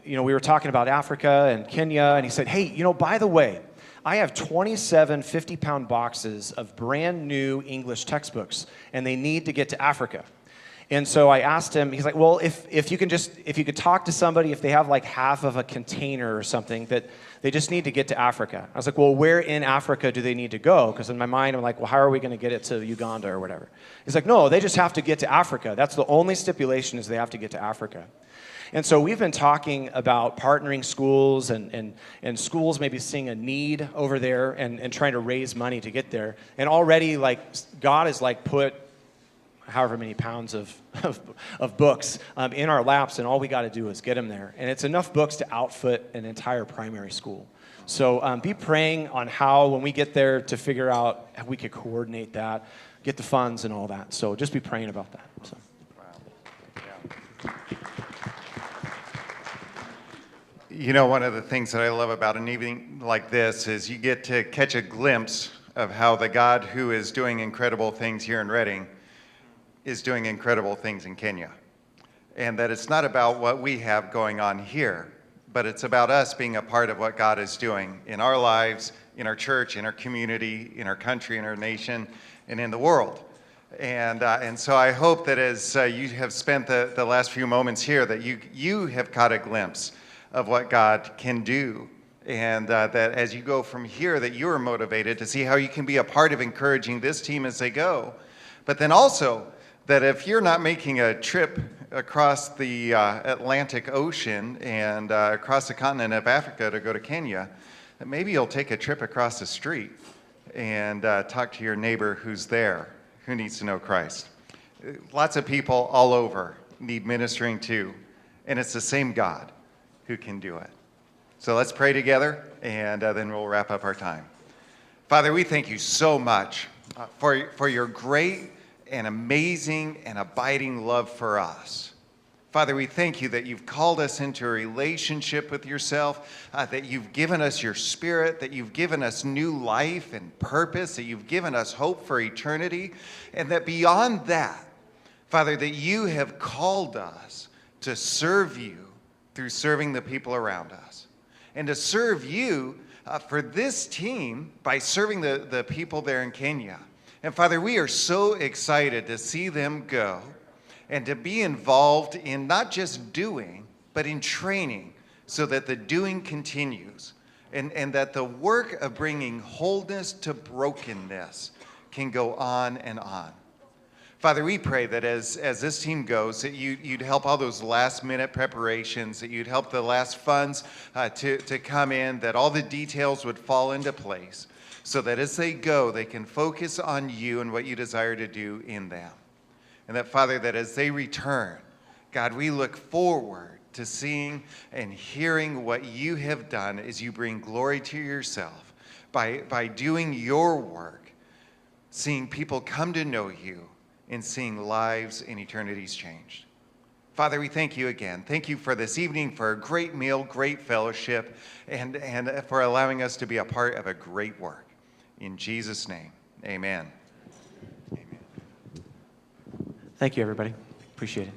Speaker 3: we were talking about Africa and Kenya, and he said, hey, by the way, I have 27 50-pound boxes of brand new English textbooks, and they need to get to Africa. And so I asked him, he's like, well, if you could talk to somebody, if they have like half of a container or something, that they just need to get to Africa. I was like, well, where in Africa do they need to go? Because in my mind, I'm like, well, how are we going to get it to Uganda or whatever? He's like, no, they just have to get to Africa. That's the only stipulation, is they have to get to Africa. And so we've been talking about partnering schools and schools maybe seeing a need over there and trying to raise money to get there. And already, like, God has like put however many pounds of books in our laps, and all we got to do is get them there. And it's enough books to outfit an entire primary school. So be praying on how, when we get there, to figure out how we could coordinate that, get the funds and all that. So just be praying about that. So.
Speaker 9: You know, one of the things that I love about an evening like this is you get to catch a glimpse of how the God who is doing incredible things here in Redding is doing incredible things in Kenya. And that it's not about what we have going on here, but it's about us being a part of what God is doing in our lives, in our church, in our community, in our country, in our nation, and in the world. And so I hope that as you have spent the last few moments here, that you have caught a glimpse of what God can do. And that as you go from here, that you are motivated to see how you can be a part of encouraging this team as they go. But then also, that if you're not making a trip across the Atlantic Ocean and across the continent of Africa to go to Kenya, that maybe you'll take a trip across the street and talk to your neighbor who's there, who needs to know Christ. Lots of people all over need ministering to, and it's the same God who can do it. So let's pray together, and then we'll wrap up our time. Father, we thank you so much for your great and amazing and abiding love for us. Father, we thank you that you've called us into a relationship with yourself, that you've given us your Spirit, that you've given us new life and purpose, that you've given us hope for eternity, and that beyond that, Father, that you have called us to serve you through serving the people around us, and to serve you for this team by serving the people there in Kenya. And Father, we are so excited to see them go and to be involved in not just doing, but in training, so that the doing continues, and that the work of bringing wholeness to brokenness can go on and on. Father, we pray that as this team goes, that you'd help all those last-minute preparations, that you'd help the last funds to come in, that all the details would fall into place, so that as they go, they can focus on you and what you desire to do in them. And that, Father, that as they return, God, we look forward to seeing and hearing what you have done as you bring glory to yourself by doing your work, seeing people come to know you, and seeing lives and eternities changed. Father, we thank you again. Thank you for this evening, for a great meal, great fellowship, and for allowing us to be a part of a great work. In Jesus' name, amen.
Speaker 3: Thank you, everybody. Appreciate it.